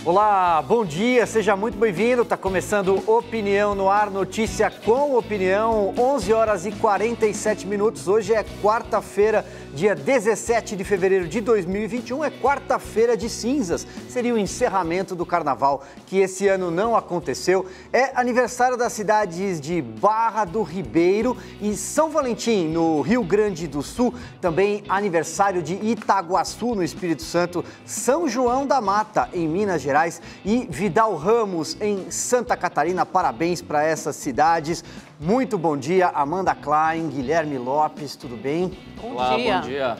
Olá, bom dia, seja muito bem-vindo. Está começando Opinião no Ar, notícia com opinião, 11 horas e 47 minutos. Hoje é quarta-feira, dia 17 de fevereiro de 2021, é quarta-feira de cinzas. Seria o encerramento do carnaval, que esse ano não aconteceu. É aniversário das cidades de Barra do Ribeiro e São Valentim, no Rio Grande do Sul. Também aniversário de Itaguaçu, no Espírito Santo, São João da Mata, em Minas Gerais, e Vidal Ramos, em Santa Catarina. Parabéns para essas cidades. Muito bom dia, Amanda Klein, Guilherme Lopes, tudo bem? Olá, bom dia.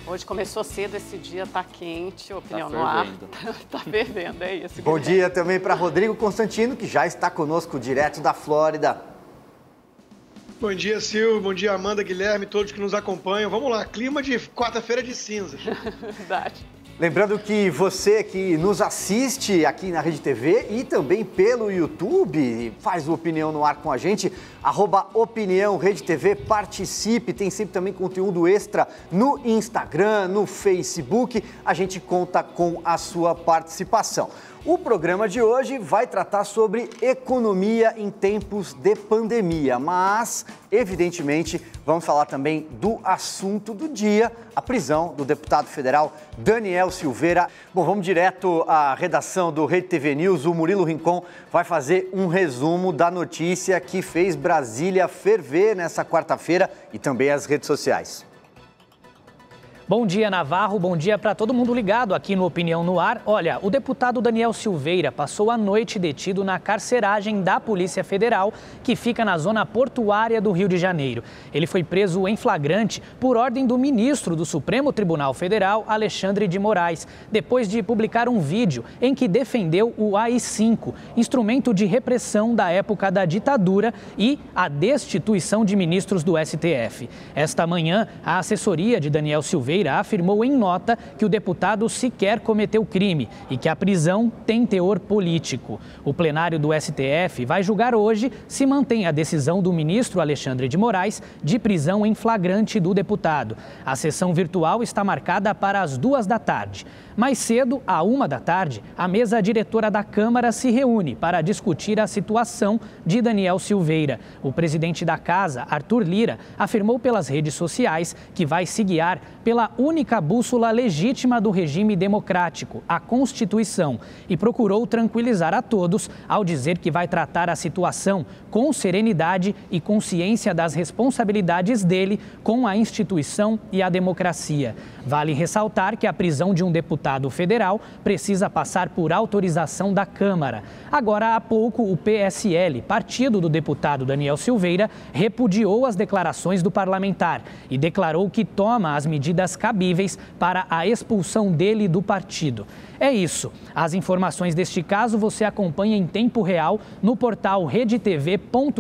Hoje começou cedo esse dia, tá quente, Opinião no Ar. Tá fervendo, é isso. Bom dia também para Rodrigo Constantino, que já está conosco direto da Flórida. Bom dia, Silvio. Bom dia, Amanda, Guilherme, todos que nos acompanham. Vamos lá, clima de quarta-feira de cinzas. Verdade. Lembrando que você que nos assiste aqui na Rede TV e também pelo YouTube, faz o Opinião no Ar com a gente, @Opinião Rede TV, participe, tem sempre também conteúdo extra no Instagram, no Facebook, a gente conta com a sua participação. O programa de hoje vai tratar sobre economia em tempos de pandemia, mas, evidentemente, vamos falar também do assunto do dia, a prisão do deputado federal Daniel Silveira. Bom, vamos direto à redação do Rede TV News. O Murilo Rincon vai fazer um resumo da notícia que fez Brasília ferver nessa quarta-feira e também as redes sociais. Bom dia, Navarro. Bom dia para todo mundo ligado aqui no Opinião no Ar. Olha, o deputado Daniel Silveira passou a noite detido na carceragem da Polícia Federal, que fica na zona portuária do Rio de Janeiro. Ele foi preso em flagrante por ordem do ministro do Supremo Tribunal Federal, Alexandre de Moraes, depois de publicar um vídeo em que defendeu o AI-5, instrumento de repressão da época da ditadura, e a destituição de ministros do STF. Esta manhã, a assessoria de Daniel Silveira afirmou em nota que o deputado sequer cometeu crime e que a prisão tem teor político. O plenário do STF vai julgar hoje se mantém a decisão do ministro Alexandre de Moraes de prisão em flagrante do deputado. A sessão virtual está marcada para as 2 da tarde. Mais cedo, à 1 da tarde, a mesa diretora da Câmara se reúne para discutir a situação de Daniel Silveira. O presidente da Casa, Arthur Lira, afirmou pelas redes sociais que vai se guiar pela única bússola legítima do regime democrático, a Constituição, e procurou tranquilizar a todos ao dizer que vai tratar a situação com serenidade e consciência das responsabilidades dele com a instituição e a democracia. Vale ressaltar que a prisão de um deputado federal precisa passar por autorização da Câmara. Agora, há pouco, o PSL, partido do deputado Daniel Silveira, repudiou as declarações do parlamentar e declarou que toma as medidas cabíveis para a expulsão dele do partido. É isso. As informações deste caso você acompanha em tempo real no portal redetv.com.br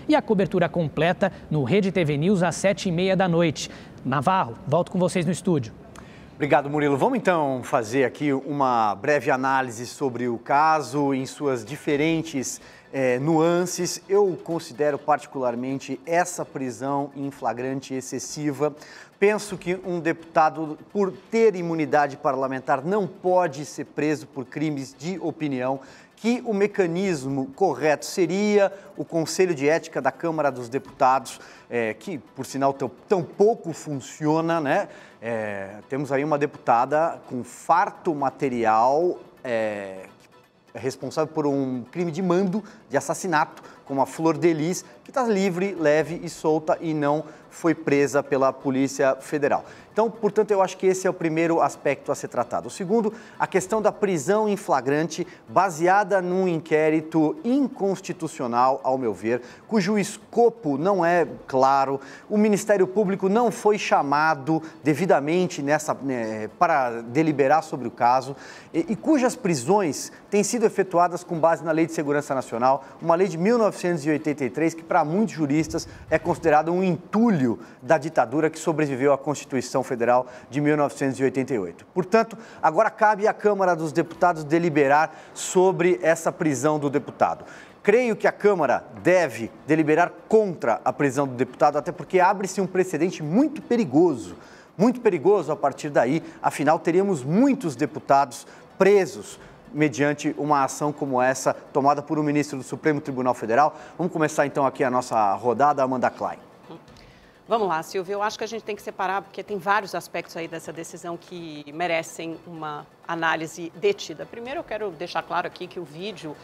e a cobertura completa no Rede TV News às 7h30 da noite. Navarro, volto com vocês no estúdio. Obrigado, Murilo. Vamos então fazer aqui uma breve análise sobre o caso em suas diferentes nuances. Eu considero particularmente essa prisão em flagrante excessiva. Penso que um deputado, por ter imunidade parlamentar, não pode ser preso por crimes de opinião, que o mecanismo correto seria o Conselho de Ética da Câmara dos Deputados, que, por sinal, tão pouco funciona, né? Temos aí uma deputada com farto material, responsável por um crime de mando de assassinato, como a Flor de Lis, que está livre, leve e solta e não foi presa pela Polícia Federal. Então, portanto, eu acho que esse é o primeiro aspecto a ser tratado. O segundo, a questão da prisão em flagrante, baseada num inquérito inconstitucional, ao meu ver, cujo escopo não é claro. O Ministério Público não foi chamado devidamente para deliberar sobre o caso e cujas prisões têm sido efetuadas com base na Lei de Segurança Nacional, uma lei de 1983 que, para muitos juristas, é considerada um entulho da ditadura que sobreviveu à Constituição Federal de 1988. Portanto, agora cabe à Câmara dos Deputados deliberar sobre essa prisão do deputado. Creio que a Câmara deve deliberar contra a prisão do deputado, até porque abre-se um precedente muito perigoso a partir daí. Afinal, teríamos muitos deputados presos mediante uma ação como essa, tomada por um ministro do Supremo Tribunal Federal. Vamos começar então aqui a nossa rodada, Amanda Klein. Vamos lá, Silvio, eu acho que a gente tem que separar, porque tem vários aspectos aí dessa decisão que merecem uma análise detida. Primeiro, eu quero deixar claro aqui que o vídeo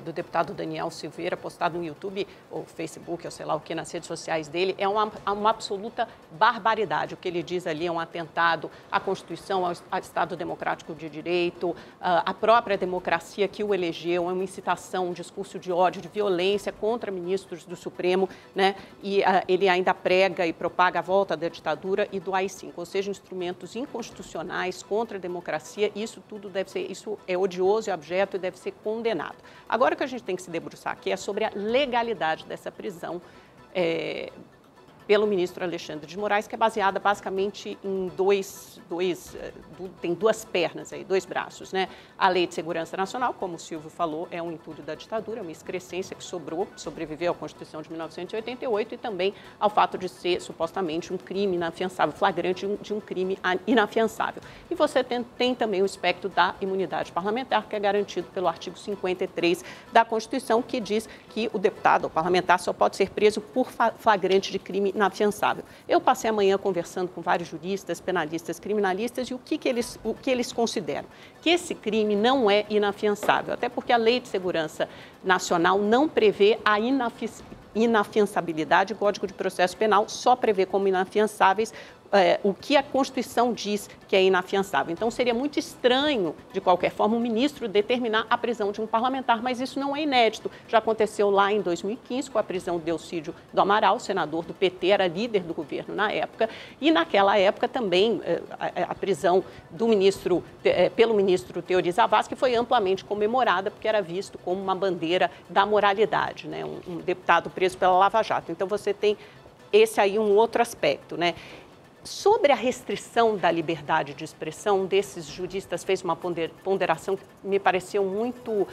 do deputado Daniel Silveira, postado no YouTube, ou Facebook, ou sei lá o que, nas redes sociais dele, é uma absoluta barbaridade. O que ele diz ali é um atentado à Constituição, ao Estado Democrático de Direito, à própria democracia que o elegeu, é uma incitação, um discurso de ódio, de violência contra ministros do Supremo, né? E ele ainda prega e propaga a volta da ditadura e do AI-5, ou seja, instrumentos inconstitucionais contra a democracia. Isso é odioso e abjeto e deve ser condenado. Agora, o que a gente tem que se debruçar aqui é sobre a legalidade dessa prisão pelo ministro Alexandre de Moraes, que é baseada basicamente em tem duas pernas aí, dois braços, né? A Lei de Segurança Nacional, como o Silvio falou, é um entulho da ditadura, uma excrescência que sobreviveu à Constituição de 1988 e também ao fato de ser supostamente um crime inafiançável, flagrante de um crime inafiançável. E você tem também o aspecto da imunidade parlamentar, que é garantido pelo artigo 53 da Constituição, que diz que o deputado ou parlamentar só pode ser preso por flagrante de crime inafiançável. Eu passei a manhã conversando com vários juristas, penalistas, criminalistas e o que eles consideram? Que esse crime não é inafiançável, até porque a Lei de Segurança Nacional não prevê a inafiançabilidade. O Código de Processo Penal só prevê como inafiançáveis o que a Constituição diz que é inafiançável. Então, seria muito estranho, de qualquer forma, o ministro determinar a prisão de um parlamentar, mas isso não é inédito. Já aconteceu lá em 2015, com a prisão de Delcídio do Amaral, senador do PT, era líder do governo na época, e naquela época também a prisão do ministro, pelo ministro Teori Zavascki, que foi amplamente comemorada, porque era visto como uma bandeira da moralidade, né? Um deputado preso pela Lava Jato. Então, você tem esse aí um outro aspecto, né? Sobre a restrição da liberdade de expressão, um desses juristas fez uma ponderação que me pareceu muito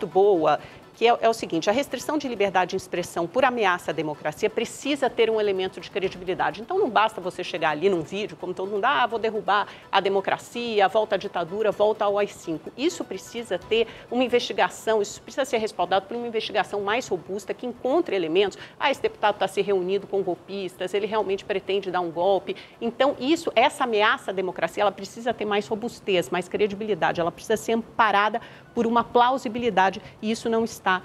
boa, que é o seguinte: a restrição de liberdade de expressão por ameaça à democracia precisa ter um elemento de credibilidade. Então, não basta você chegar ali num vídeo, como todo mundo, vou derrubar a democracia, volta à ditadura, volta ao AI-5. Isso precisa ter uma investigação, isso precisa ser respaldado por uma investigação mais robusta, que encontre elementos. Esse deputado está se reunindo com golpistas, ele realmente pretende dar um golpe. Então, essa ameaça à democracia, ela precisa ter mais robustez, mais credibilidade, ela precisa ser amparada por uma plausibilidade, e isso não está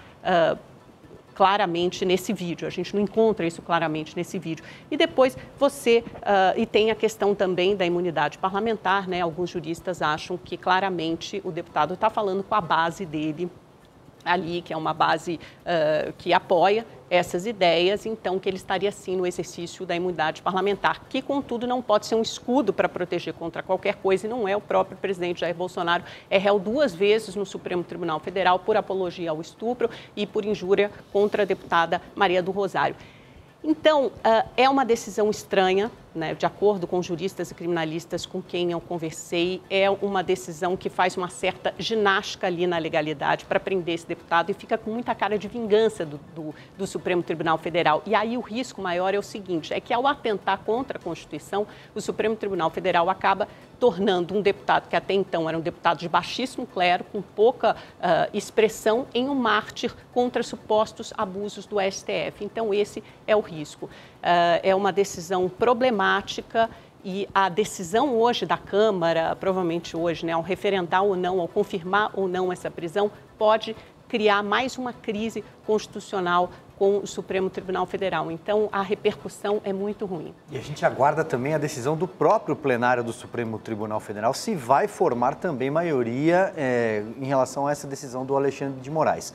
claramente nesse vídeo, a gente não encontra isso claramente nesse vídeo. E depois e tem a questão também da imunidade parlamentar, né? Alguns juristas acham que claramente o deputado está falando com a base dele ali, que é uma base que apoia essas ideias, então que ele estaria sim no exercício da imunidade parlamentar, que contudo não pode ser um escudo para proteger contra qualquer coisa, e não é. O próprio presidente Jair Bolsonaro é réu 2 vezes no Supremo Tribunal Federal por apologia ao estupro e por injúria contra a deputada Maria do Rosário. Então, é uma decisão estranha, né? De acordo com juristas e criminalistas com quem eu conversei, é uma decisão que faz uma certa ginástica ali na legalidade para prender esse deputado e fica com muita cara de vingança do Supremo Tribunal Federal. E aí o risco maior é o seguinte, é que ao atentar contra a Constituição, o Supremo Tribunal Federal acaba tornando um deputado que até então era um deputado de baixíssimo clero, com pouca expressão, em um mártir contra supostos abusos do STF. Então, esse é o risco. É uma decisão problemática e a decisão hoje da Câmara, provavelmente hoje, né, ao referendar ou não, ao confirmar ou não essa prisão, pode criar mais uma crise constitucional com o Supremo Tribunal Federal. Então, a repercussão é muito ruim. E a gente aguarda também a decisão do próprio plenário do Supremo Tribunal Federal, se vai formar também maioria em relação a essa decisão do Alexandre de Moraes.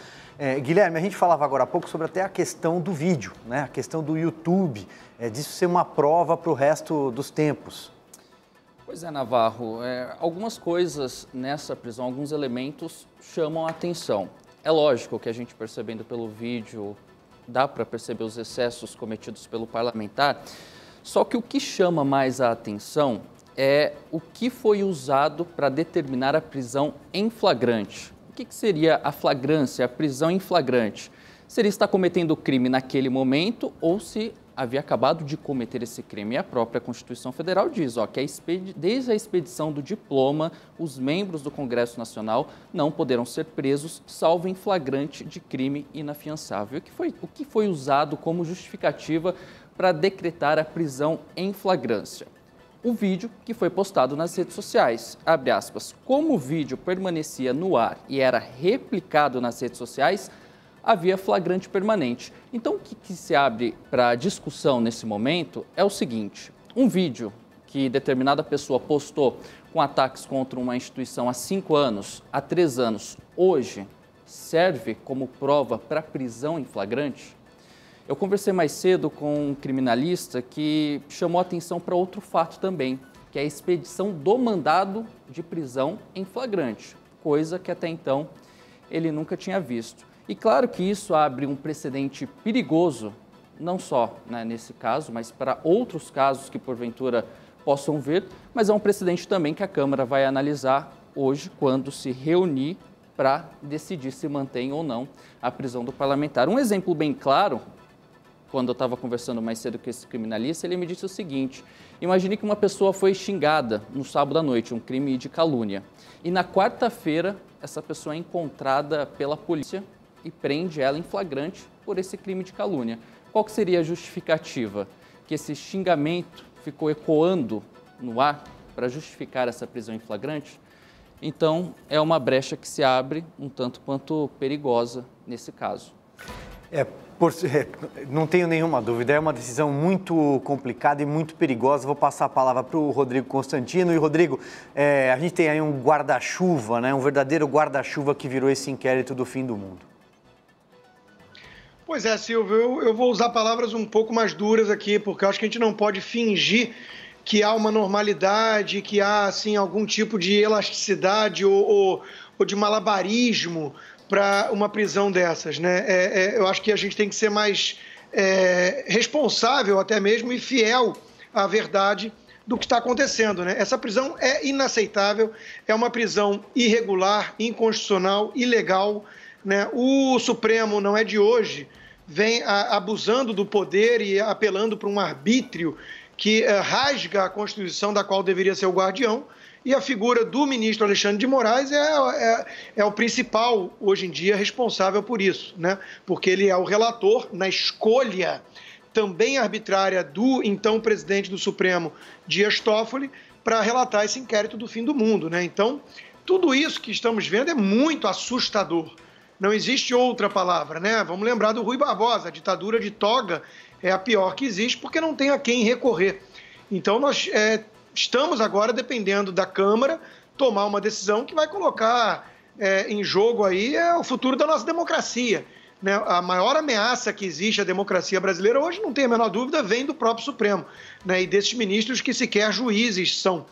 Guilherme, a gente falava agora há pouco sobre até a questão do vídeo, né? A questão do YouTube, disso ser uma prova para o resto dos tempos. Pois é, Navarro, algumas coisas nessa prisão, alguns elementos chamam a atenção. É lógico que a gente percebendo pelo vídeo, dá para perceber os excessos cometidos pelo parlamentar, só que o que chama mais a atenção é o que foi usado para determinar a prisão em flagrante. O que seria a flagrância, a prisão em flagrante? Se ele está cometendo o crime naquele momento ou se havia acabado de cometer esse crime. E a própria Constituição Federal diz que desde a expedição do diploma, os membros do Congresso Nacional não poderão ser presos, salvo em flagrante de crime inafiançável. O que foi usado como justificativa para decretar a prisão em flagrância? O vídeo que foi postado nas redes sociais, abre aspas, como o vídeo permanecia no ar e era replicado nas redes sociais, havia flagrante permanente. Então, o que se abre para discussão nesse momento é o seguinte: um vídeo que determinada pessoa postou com ataques contra uma instituição há 5 anos, há 3 anos, hoje serve como prova para prisão em flagrante? Eu conversei mais cedo com um criminalista que chamou atenção para outro fato também, que é a expedição do mandado de prisão em flagrante, coisa que até então ele nunca tinha visto. E claro que isso abre um precedente perigoso, não só nesse caso, mas para outros casos que porventura possam vir, mas é um precedente também que a Câmara vai analisar hoje quando se reunir para decidir se mantém ou não a prisão do parlamentar. Um exemplo bem claro, quando eu estava conversando mais cedo com esse criminalista, ele me disse o seguinte: imagine que uma pessoa foi xingada no sábado à noite, um crime de calúnia, e na quarta-feira essa pessoa é encontrada pela polícia e prende ela em flagrante por esse crime de calúnia. Qual que seria a justificativa? Que esse xingamento ficou ecoando no ar para justificar essa prisão em flagrante? Então, é uma brecha que se abre um tanto quanto perigosa nesse caso. Não tenho nenhuma dúvida, é uma decisão muito complicada e muito perigosa. Vou passar a palavra para o Rodrigo Constantino. E, Rodrigo, a gente tem aí um guarda-chuva, um verdadeiro guarda-chuva que virou esse inquérito do fim do mundo. Pois é, Silvio, eu vou usar palavras um pouco mais duras aqui, porque eu acho que a gente não pode fingir que há uma normalidade, que há assim, algum tipo de elasticidade ou de malabarismo para uma prisão dessas, né? Eu acho que a gente tem que ser mais responsável até mesmo e fiel à verdade do que está acontecendo, né? Essa prisão é inaceitável, é uma prisão irregular, inconstitucional, ilegal, né? O Supremo não é de hoje, vem abusando do poder e apelando para um arbítrio que rasga a Constituição da qual deveria ser o guardião, e a figura do ministro Alexandre de Moraes é o principal, hoje em dia, responsável por isso, né? Porque ele é o relator na escolha também arbitrária do então presidente do Supremo, Dias Toffoli, para relatar esse inquérito do fim do mundo, né? Então, tudo isso que estamos vendo é muito assustador. Não existe outra palavra, né? Vamos lembrar do Rui Barbosa, a ditadura de toga é a pior que existe porque não tem a quem recorrer. Então nós estamos agora dependendo da Câmara tomar uma decisão que vai colocar em jogo aí o futuro da nossa democracia, né? A maior ameaça que existe à democracia brasileira hoje, não tem a menor dúvida, vem do próprio Supremo, né? E desses ministros que sequer juízes são.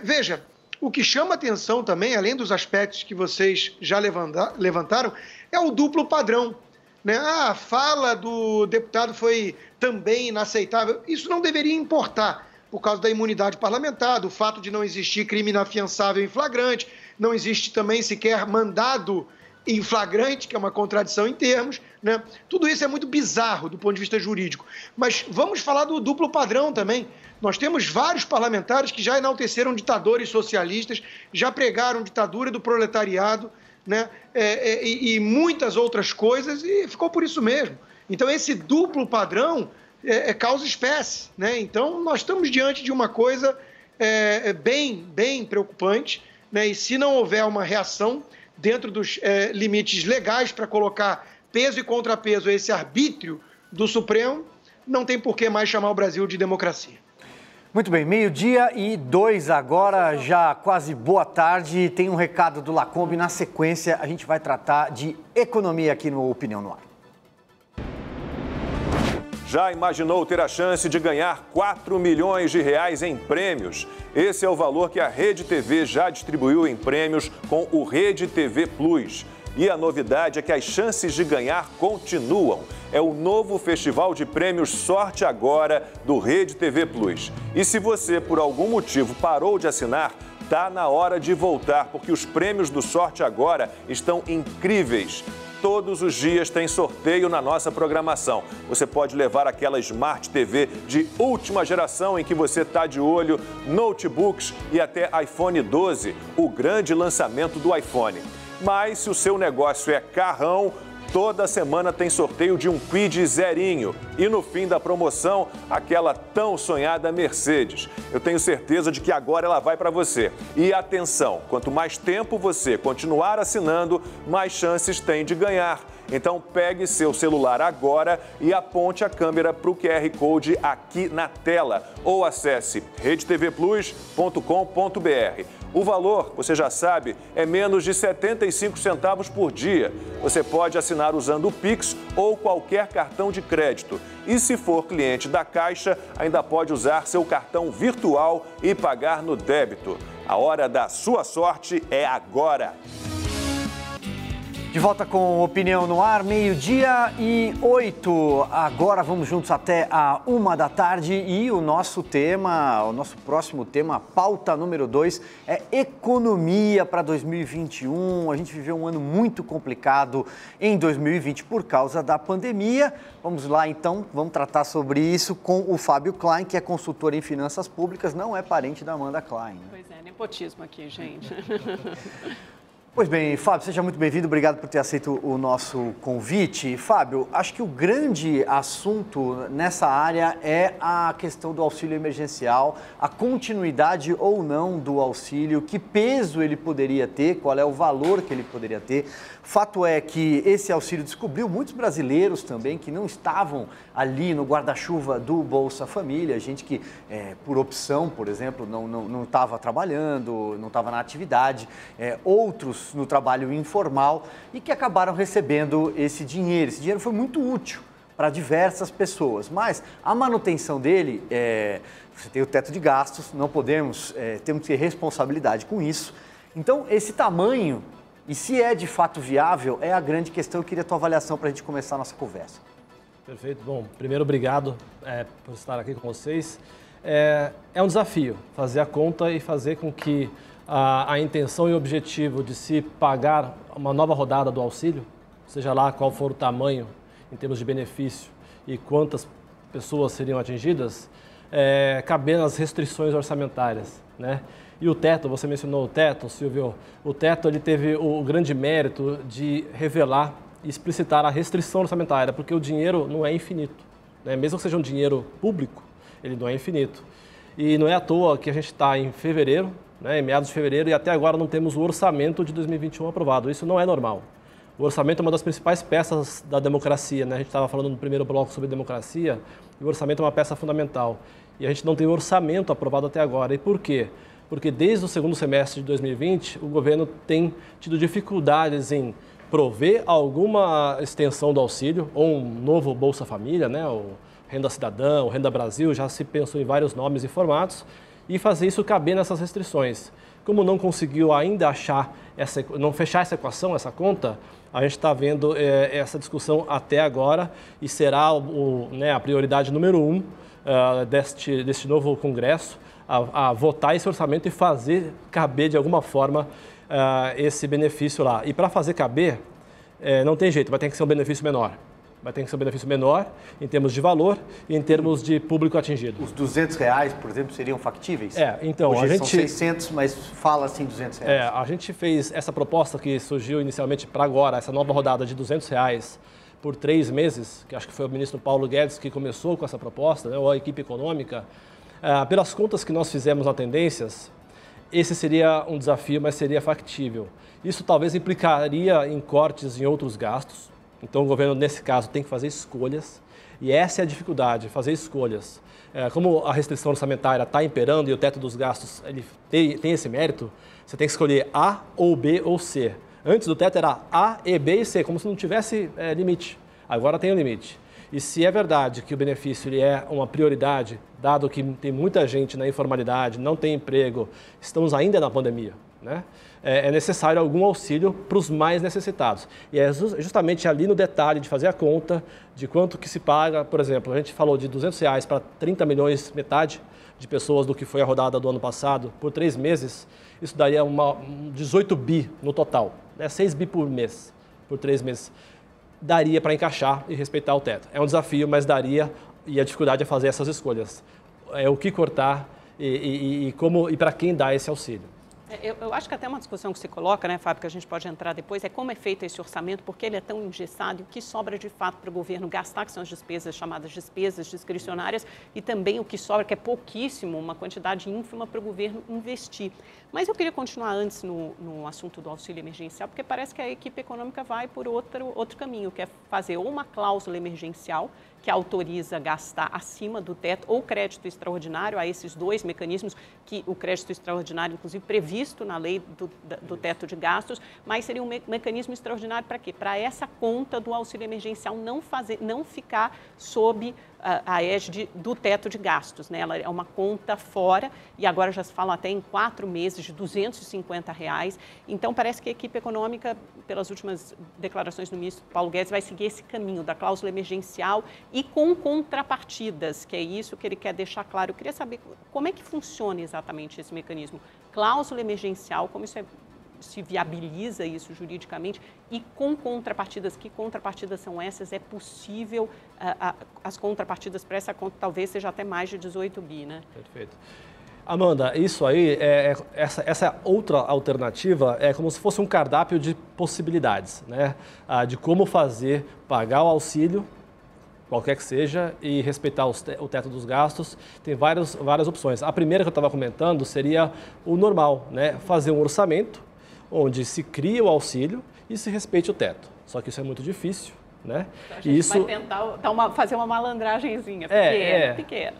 Veja, o que chama atenção também, além dos aspectos que vocês já levantaram, é o duplo padrão, né? A fala do deputado foi também inaceitável. Isso não deveria importar, por causa da imunidade parlamentar, do fato de não existir crime inafiançável em flagrante, não existe também sequer mandado em flagrante, que é uma contradição em termos, né? Tudo isso é muito bizarro do ponto de vista jurídico. Mas vamos falar do duplo padrão também. Nós temos vários parlamentares que já enalteceram ditadores socialistas, já pregaram ditadura do proletariado, né? E muitas outras coisas, e ficou por isso mesmo. Então, esse duplo padrão causa espécie, né? Então, nós estamos diante de uma coisa bem preocupante, né? E se não houver uma reação dentro dos limites legais para colocar peso e contrapeso a esse arbítrio do Supremo, não tem por que mais chamar o Brasil de democracia. Muito bem, 12:02 agora, já quase boa tarde. Tem um recado do Lacombe. Na sequência, a gente vai tratar de economia aqui no Opinião no Ar. Já imaginou ter a chance de ganhar R$4 milhões em prêmios? Esse é o valor que a Rede TV já distribuiu em prêmios com o Rede TV Plus. E a novidade é que as chances de ganhar continuam. É o novo Festival de Prêmios Sorte Agora do Rede TV Plus. E se você, por algum motivo, parou de assinar, tá na hora de voltar, porque os prêmios do Sorte Agora estão incríveis. todos os dias tem sorteio na nossa programação. Você pode levar aquela Smart TV de última geração em que você está de olho, notebooks e até iPhone 12, o grande lançamento do iPhone. Mas se o seu negócio é carrão, toda semana tem sorteio de um Kwid zerinho. E no fim da promoção, aquela tão sonhada Mercedes. Eu tenho certeza de que agora ela vai para você. E atenção, quanto mais tempo você continuar assinando, mais chances tem de ganhar. Então pegue seu celular agora e aponte a câmera para o QR Code aqui na tela ou acesse redetvplus.com.br. O valor, você já sabe, é menos de 75 centavos por dia. Você pode assinar usando o Pix ou qualquer cartão de crédito. E se for cliente da Caixa, ainda pode usar seu cartão virtual e pagar no débito. A hora da sua sorte é agora. De volta com Opinião no Ar, 12:08. Agora vamos juntos até a 13h e o nosso próximo tema, pauta número 2, é economia para 2021. A gente viveu um ano muito complicado em 2020 por causa da pandemia. Vamos lá então, vamos tratar sobre isso com o Fábio Klein, que é consultor em finanças públicas, não é parente da Amanda Klein. Né? Pois é, nepotismo aqui, gente. Pois bem, Fábio, seja muito bem-vindo, obrigado por ter aceito o nosso convite. Fábio, acho que o grande assunto nessa área é a questão do auxílio emergencial, a continuidade ou não do auxílio, que peso ele poderia ter, qual é o valor que ele poderia ter. Fato é que esse auxílio descobriu muitos brasileiros também que não estavam ali no guarda-chuva do Bolsa Família, gente que, por opção, por exemplo, não estava trabalhando, não estava na atividade, outros no trabalho informal e que acabaram recebendo esse dinheiro. Esse dinheiro foi muito útil para diversas pessoas, mas a manutenção dele, você tem o teto de gastos, não podemos, temos que ter responsabilidade com isso. Então, esse tamanho, e se é de fato viável, é a grande questão. Eu queria a tua avaliação para a gente começar a nossa conversa. Perfeito. Bom, primeiro, obrigado por estar aqui com vocês. É um desafio fazer a conta e fazer com que a intenção e o objetivo de se pagar uma nova rodada do auxílio, seja lá qual for o tamanho em termos de benefício e quantas pessoas seriam atingidas, caber nas restrições orçamentárias, né? E o teto, você mencionou o teto, Silvio, o teto ele teve o grande mérito de revelar e explicitar a restrição orçamentária, porque o dinheiro não é infinito, né? Mesmo que seja um dinheiro público, ele não é infinito. E não é à toa que a gente está em fevereiro, em meados de fevereiro, e até agora não temos o orçamento de 2021 aprovado. Isso não é normal. O orçamento é uma das principais peças da democracia, né? A gente estava falando no primeiro bloco sobre democracia, e o orçamento é uma peça fundamental. E a gente não tem o orçamento aprovado até agora. E por quê? Porque desde o segundo semestre de 2020, o governo tem tido dificuldades em prover alguma extensão do auxílio, ou um novo Bolsa Família, né? O Renda Cidadã, o Renda Brasil, já se pensou em vários nomes e formatos, e fazer isso caber nessas restrições. Como não conseguiu ainda não fechar essa equação, essa conta, a gente está vendo essa discussão até agora e será a prioridade número 1 deste novo Congresso, a votar esse orçamento e fazer caber de alguma forma esse benefício lá. E para fazer caber, não tem jeito, vai ter que ser um benefício menor. Vai ter que ser um benefício menor em termos de valor e em termos de público atingido. Os R$200, por exemplo, seriam factíveis? Então hoje a gente são 600, mas fala assim R$200. A gente fez essa proposta que surgiu inicialmente para agora, essa nova rodada de R$200 por 3 meses, que acho que foi o ministro Paulo Guedes que começou com essa proposta, né, ou a equipe econômica. Pelas contas que nós fizemos na Tendências, esse seria um desafio, mas seria factível. Isso talvez implicaria em cortes em outros gastos. Então, o governo, nesse caso, tem que fazer escolhas, e essa é a dificuldade, fazer escolhas. Como a restrição orçamentária está imperando e o teto dos gastos ele tem esse mérito, você tem que escolher A ou B ou C. Antes do teto era A, E, B e C, como se não tivesse limite. Agora tem um limite. E se é verdade que o benefício ele é uma prioridade, dado que tem muita gente na informalidade, não tem emprego, estamos ainda na pandemia, né? É necessário algum auxílio para os mais necessitados. E é justamente ali no detalhe de fazer a conta de quanto que se paga. Por exemplo, a gente falou de R$200 para 30 milhões, metade de pessoas do que foi a rodada do ano passado, por 3 meses, isso daria 18 bi no total, né? 6 bi por mês, por 3 meses. daria para encaixar e respeitar o teto. É um desafio, mas daria, e a dificuldade é fazer essas escolhas. É o que cortar e para quem dar esse auxílio. Eu acho que até uma discussão que se coloca, né, Fábio, que a gente pode entrar depois, é como é feito esse orçamento, porque ele é tão engessado e o que sobra de fato para o governo gastar, que são as despesas chamadas despesas discricionárias, e também o que sobra, que é pouquíssimo, uma quantidade ínfima para o governo investir. Mas eu queria continuar antes no assunto do auxílio emergencial, porque parece que a equipe econômica vai por outro caminho, que é fazer ou uma cláusula emergencial, que autoriza gastar acima do teto, ou crédito extraordinário, a esses dois mecanismos, que o crédito extraordinário, inclusive, previsto na lei do teto de gastos, mas seria um mecanismo extraordinário para quê? Para essa conta do auxílio emergencial não ficar sob a égide do teto de gastos, né? Ela é uma conta fora e agora já se fala até em 4 meses de R$250. Então, parece que a equipe econômica, pelas últimas declarações do ministro Paulo Guedes, vai seguir esse caminho da cláusula emergencial e com contrapartidas, que é isso que ele quer deixar claro. Eu queria saber como é que funciona exatamente esse mecanismo. Cláusula emergencial, como isso se viabiliza isso juridicamente e com contrapartidas. Que contrapartidas são essas? É possível as contrapartidas para essa conta talvez seja até mais de 18 bi, né? Perfeito. Amanda, isso aí, essa outra alternativa é como se fosse um cardápio de possibilidades, né? De como pagar o auxílio, qualquer que seja, e respeitar o teto dos gastos. Tem várias opções. A primeira que eu estava comentando seria o normal, né? Fazer um orçamento onde se cria o auxílio e se respeite o teto. Só que isso é muito difícil, né? A gente vai tentar fazer uma malandragenzinha pequena.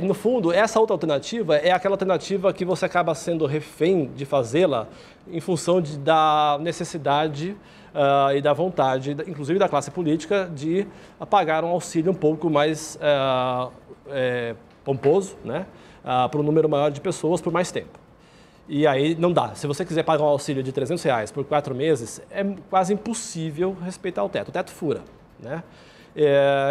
No fundo, essa outra alternativa é aquela alternativa que você acaba sendo refém de fazê-la em função da necessidade e da vontade, inclusive da classe política, de pagar um auxílio um pouco mais pomposo, né? Para um número maior de pessoas por mais tempo. E aí não dá. Se você quiser pagar um auxílio de R$300 por 4 meses, é quase impossível respeitar o teto. O teto fura, né?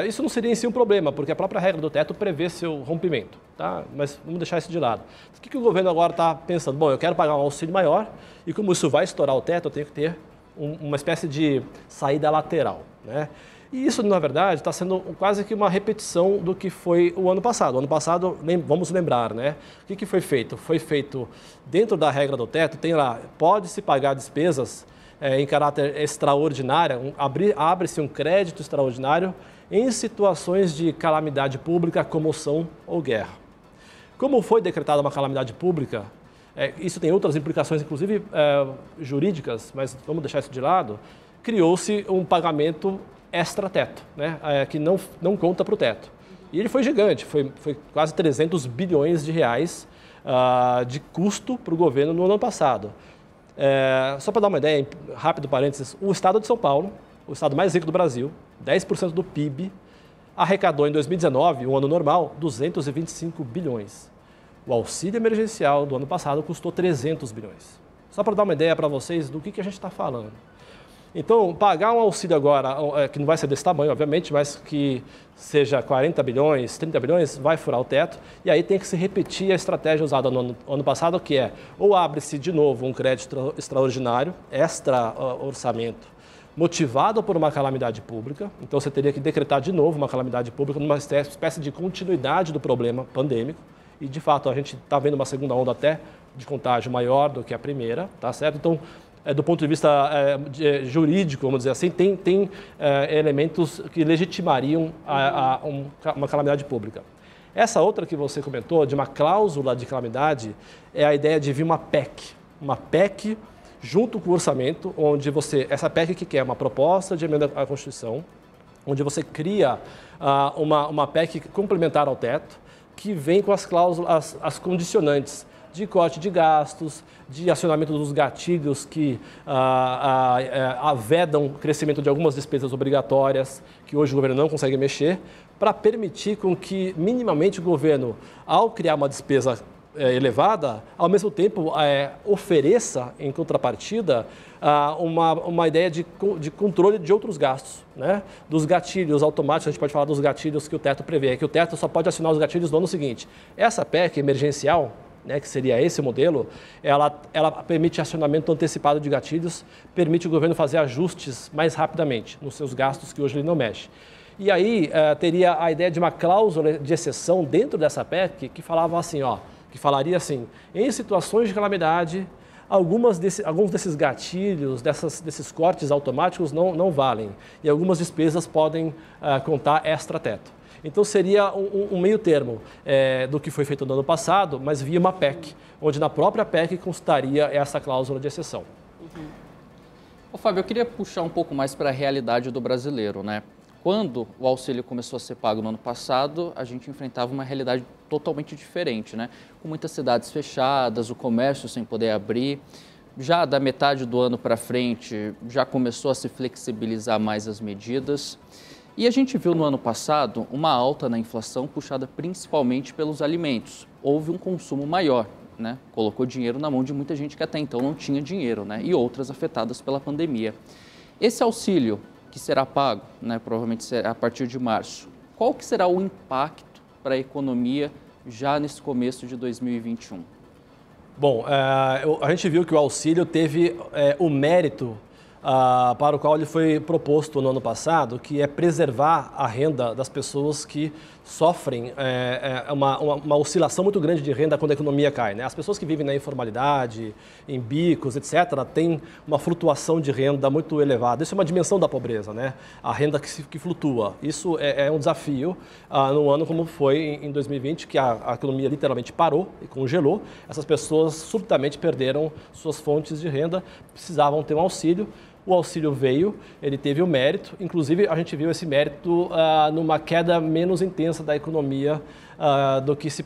Isso não seria em si um problema, porque a própria regra do teto prevê seu rompimento, tá? Mas vamos deixar isso de lado. O que o governo agora está pensando? Bom, eu quero pagar um auxílio maior e como isso vai estourar o teto, eu tenho que ter uma espécie de saída lateral, né? E isso, na verdade, está sendo quase que uma repetição do que foi o ano passado. O ano passado, vamos lembrar, né? O que foi feito? Foi feito dentro da regra do teto, tem lá, pode-se pagar despesas em caráter extraordinário, abre-se um crédito extraordinário em situações de calamidade pública, comoção ou guerra. Como foi decretada uma calamidade pública, isso tem outras implicações, inclusive jurídicas, mas vamos deixar isso de lado, criou-se um pagamento extra-teto, né? Que não conta para o teto. E ele foi gigante, foi quase 300 bilhões de reais de custo para o governo no ano passado. Só para dar uma ideia, rápido parênteses, o estado de São Paulo, o estado mais rico do Brasil, 10% do PIB, arrecadou em 2019, um ano normal, 225 bilhões. O auxílio emergencial do ano passado custou 300 bilhões. Só para dar uma ideia para vocês do que a gente está falando. Então, pagar um auxílio agora, que não vai ser desse tamanho, obviamente, mas que seja 40 bilhões, 30 bilhões, vai furar o teto. E aí tem que se repetir a estratégia usada no ano passado, que é ou abre-se de novo um crédito extraordinário, extra-orçamento, motivado por uma calamidade pública. Então, você teria que decretar de novo uma calamidade pública, numa espécie de continuidade do problema pandêmico. E, de fato, a gente está vendo uma segunda onda até de contágio maior do que a primeira, tá certo? Então, do ponto de vista jurídico, vamos dizer assim, tem elementos que legitimariam uma calamidade pública. Essa outra que você comentou, de uma cláusula de calamidade, é a ideia de vir uma PEC junto com o orçamento, onde essa PEC que quer uma proposta de emenda à Constituição, onde você cria uma PEC complementar ao teto, que vem com as cláusulas, as condicionantes de corte de gastos, de acionamento dos gatilhos que vedam o crescimento de algumas despesas obrigatórias, que hoje o governo não consegue mexer, para permitir com que minimamente o governo, ao criar uma despesa elevada, ao mesmo tempo ofereça, em contrapartida, uma ideia de controle de outros gastos, né? Dos gatilhos automáticos, a gente pode falar dos gatilhos que o teto prevê, que o teto só pode acionar os gatilhos no ano seguinte. Essa PEC emergencial, né, que seria esse modelo, ela permite acionamento antecipado de gatilhos, permite o governo fazer ajustes mais rapidamente nos seus gastos que hoje ele não mexe. E aí teria a ideia de uma cláusula de exceção dentro dessa PEC que falava assim, que falaria assim, em situações de calamidade, alguns desses gatilhos, desses cortes automáticos não valem e algumas despesas podem contar extra-teto. Então seria um meio termo do que foi feito no ano passado, mas via uma PEC, onde na própria PEC constaria essa cláusula de exceção. Ô, Fábio, eu queria puxar um pouco mais para a realidade do brasileiro, né? Quando o auxílio começou a ser pago no ano passado, a gente enfrentava uma realidade totalmente diferente, né? Com muitas cidades fechadas, o comércio sem poder abrir. Já da metade do ano para frente, já começou a se flexibilizar mais as medidas. E a gente viu no ano passado uma alta na inflação puxada principalmente pelos alimentos. Houve um consumo maior, né? Colocou dinheiro na mão de muita gente que até então não tinha dinheiro, né? E outras afetadas pela pandemia. Esse auxílio que será pago, né, provavelmente será a partir de março, qual que será o impacto para a economia já nesse começo de 2021? Bom, a gente viu que o auxílio teve o mérito para o qual ele foi proposto no ano passado, que é preservar a renda das pessoas que sofrem uma oscilação muito grande de renda quando a economia cai, né? As pessoas que vivem na informalidade, em bicos, etc., têm uma flutuação de renda muito elevada. Isso é uma dimensão da pobreza, né? A renda que flutua. Isso é um desafio num ano como foi em 2020, que a economia literalmente parou e congelou. Essas pessoas subitamente perderam suas fontes de renda, precisavam ter um auxílio. O auxílio veio, ele teve o mérito, inclusive a gente viu esse mérito numa queda menos intensa da economia do que se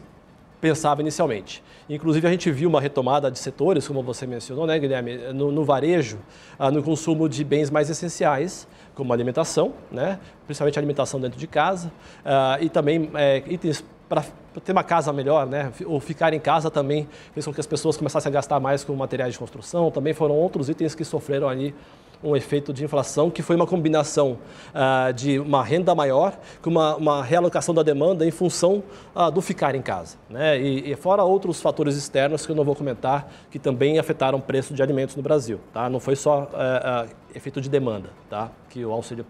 pensava inicialmente. Inclusive a gente viu uma retomada de setores, como você mencionou, né, Guilherme, no varejo, no consumo de bens mais essenciais, como alimentação, né, principalmente alimentação dentro de casa, e também itens para ter uma casa melhor, né, ou ficar em casa também fez com que as pessoas começassem a gastar mais com materiais de construção, também foram outros itens que sofreram ali um efeito de inflação, que foi uma combinação de uma renda maior com uma realocação da demanda em função do ficar em casa, né? E fora outros fatores externos que eu não vou comentar, que também afetaram o preço de alimentos no Brasil. Tá? Não foi só efeito de demanda, tá? Que o auxílio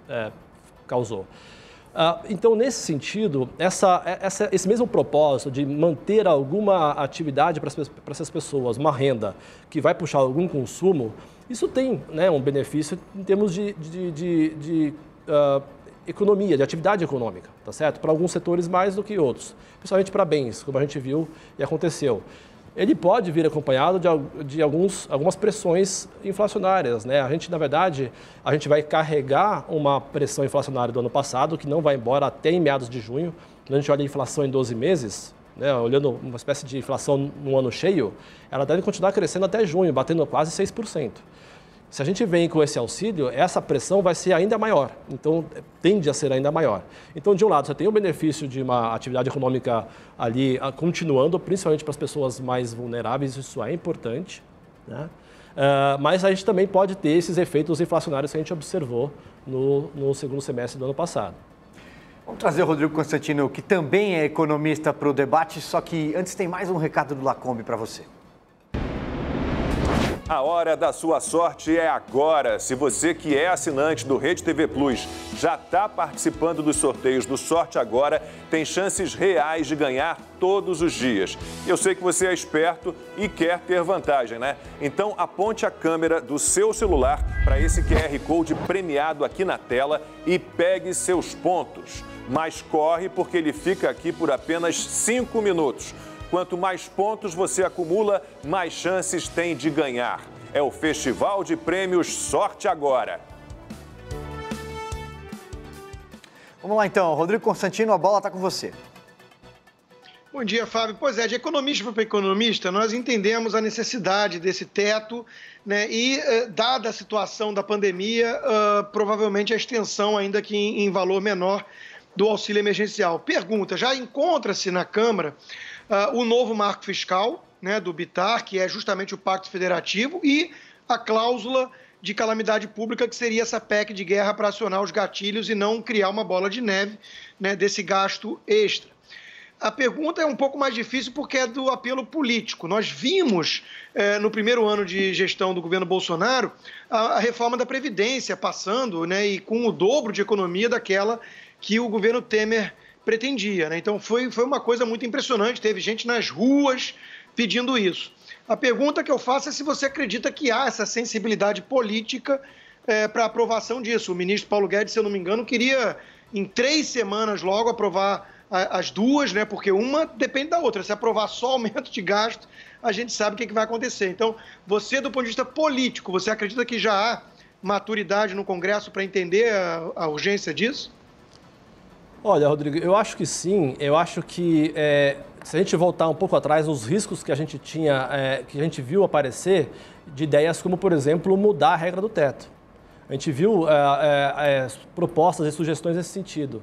causou. Então, nesse sentido, esse mesmo propósito de manter alguma atividade para essas pessoas, uma renda que vai puxar algum consumo, isso tem, né, um benefício em termos de economia, de atividade econômica, tá certo? Para alguns setores mais do que outros, principalmente para bens, como a gente viu e aconteceu. Ele pode vir acompanhado de algumas pressões inflacionárias, né? Na verdade, a gente vai carregar uma pressão inflacionária do ano passado, que não vai embora até em meados de junho. Quando a gente olha a inflação em 12 meses, né, olhando uma espécie de inflação no ano cheio, ela deve continuar crescendo até junho, batendo quase 6%. Se a gente vem com esse auxílio, essa pressão vai ser ainda maior, então tende a ser ainda maior. Então, de um lado, você tem o benefício de uma atividade econômica ali continuando, principalmente para as pessoas mais vulneráveis, isso é importante, né? Mas a gente também pode ter esses efeitos inflacionários que a gente observou no segundo semestre do ano passado. Vamos trazer o Rodrigo Constantino, que também é economista, para o debate, só que antes tem mais um recado do Lacombe para você. A hora da sua sorte é agora. Se você que é assinante do Rede TV Plus já está participando dos sorteios do Sorte Agora, tem chances reais de ganhar todos os dias. Eu sei que você é esperto e quer ter vantagem, né? Então aponte a câmera do seu celular para esse QR Code premiado aqui na tela e pegue seus pontos. Mas corre porque ele fica aqui por apenas 5 minutos. Quanto mais pontos você acumula, mais chances tem de ganhar. É o Festival de Prêmios Sorte Agora. Vamos lá então, Rodrigo Constantino, a bola está com você. Bom dia, Fábio. Pois é, de economista para economista, nós entendemos a necessidade desse teto, né? E, dada a situação da pandemia, provavelmente a extensão, ainda que em valor menor, do auxílio emergencial. Pergunta, já encontra-se na Câmara o novo marco fiscal, né, do Bittar, que é justamente o Pacto Federativo, e a cláusula de calamidade pública, que seria essa PEC de guerra para acionar os gatilhos e não criar uma bola de neve, né, desse gasto extra. A pergunta é um pouco mais difícil porque é do apelo político. Nós vimos, no primeiro ano de gestão do governo Bolsonaro, a reforma da Previdência passando, né, e com o dobro de economia daquela que o governo Temer pretendia, né? Então foi uma coisa muito impressionante, teve gente nas ruas pedindo isso. A pergunta que eu faço é se você acredita que há essa sensibilidade política para aprovação disso. O ministro Paulo Guedes, se eu não me engano, queria em 3 semanas logo aprovar as duas, né? Porque uma depende da outra. Se aprovar só aumento de gasto, a gente sabe o que vai acontecer. Então, você, do ponto de vista político, você acredita que já há maturidade no Congresso para entender a urgência disso? Olha, Rodrigo, eu acho que sim. Eu acho que se a gente voltar um pouco atrás, os riscos que a gente tinha, que a gente viu aparecer, de ideias como, por exemplo, mudar a regra do teto. A gente viu propostas e sugestões nesse sentido.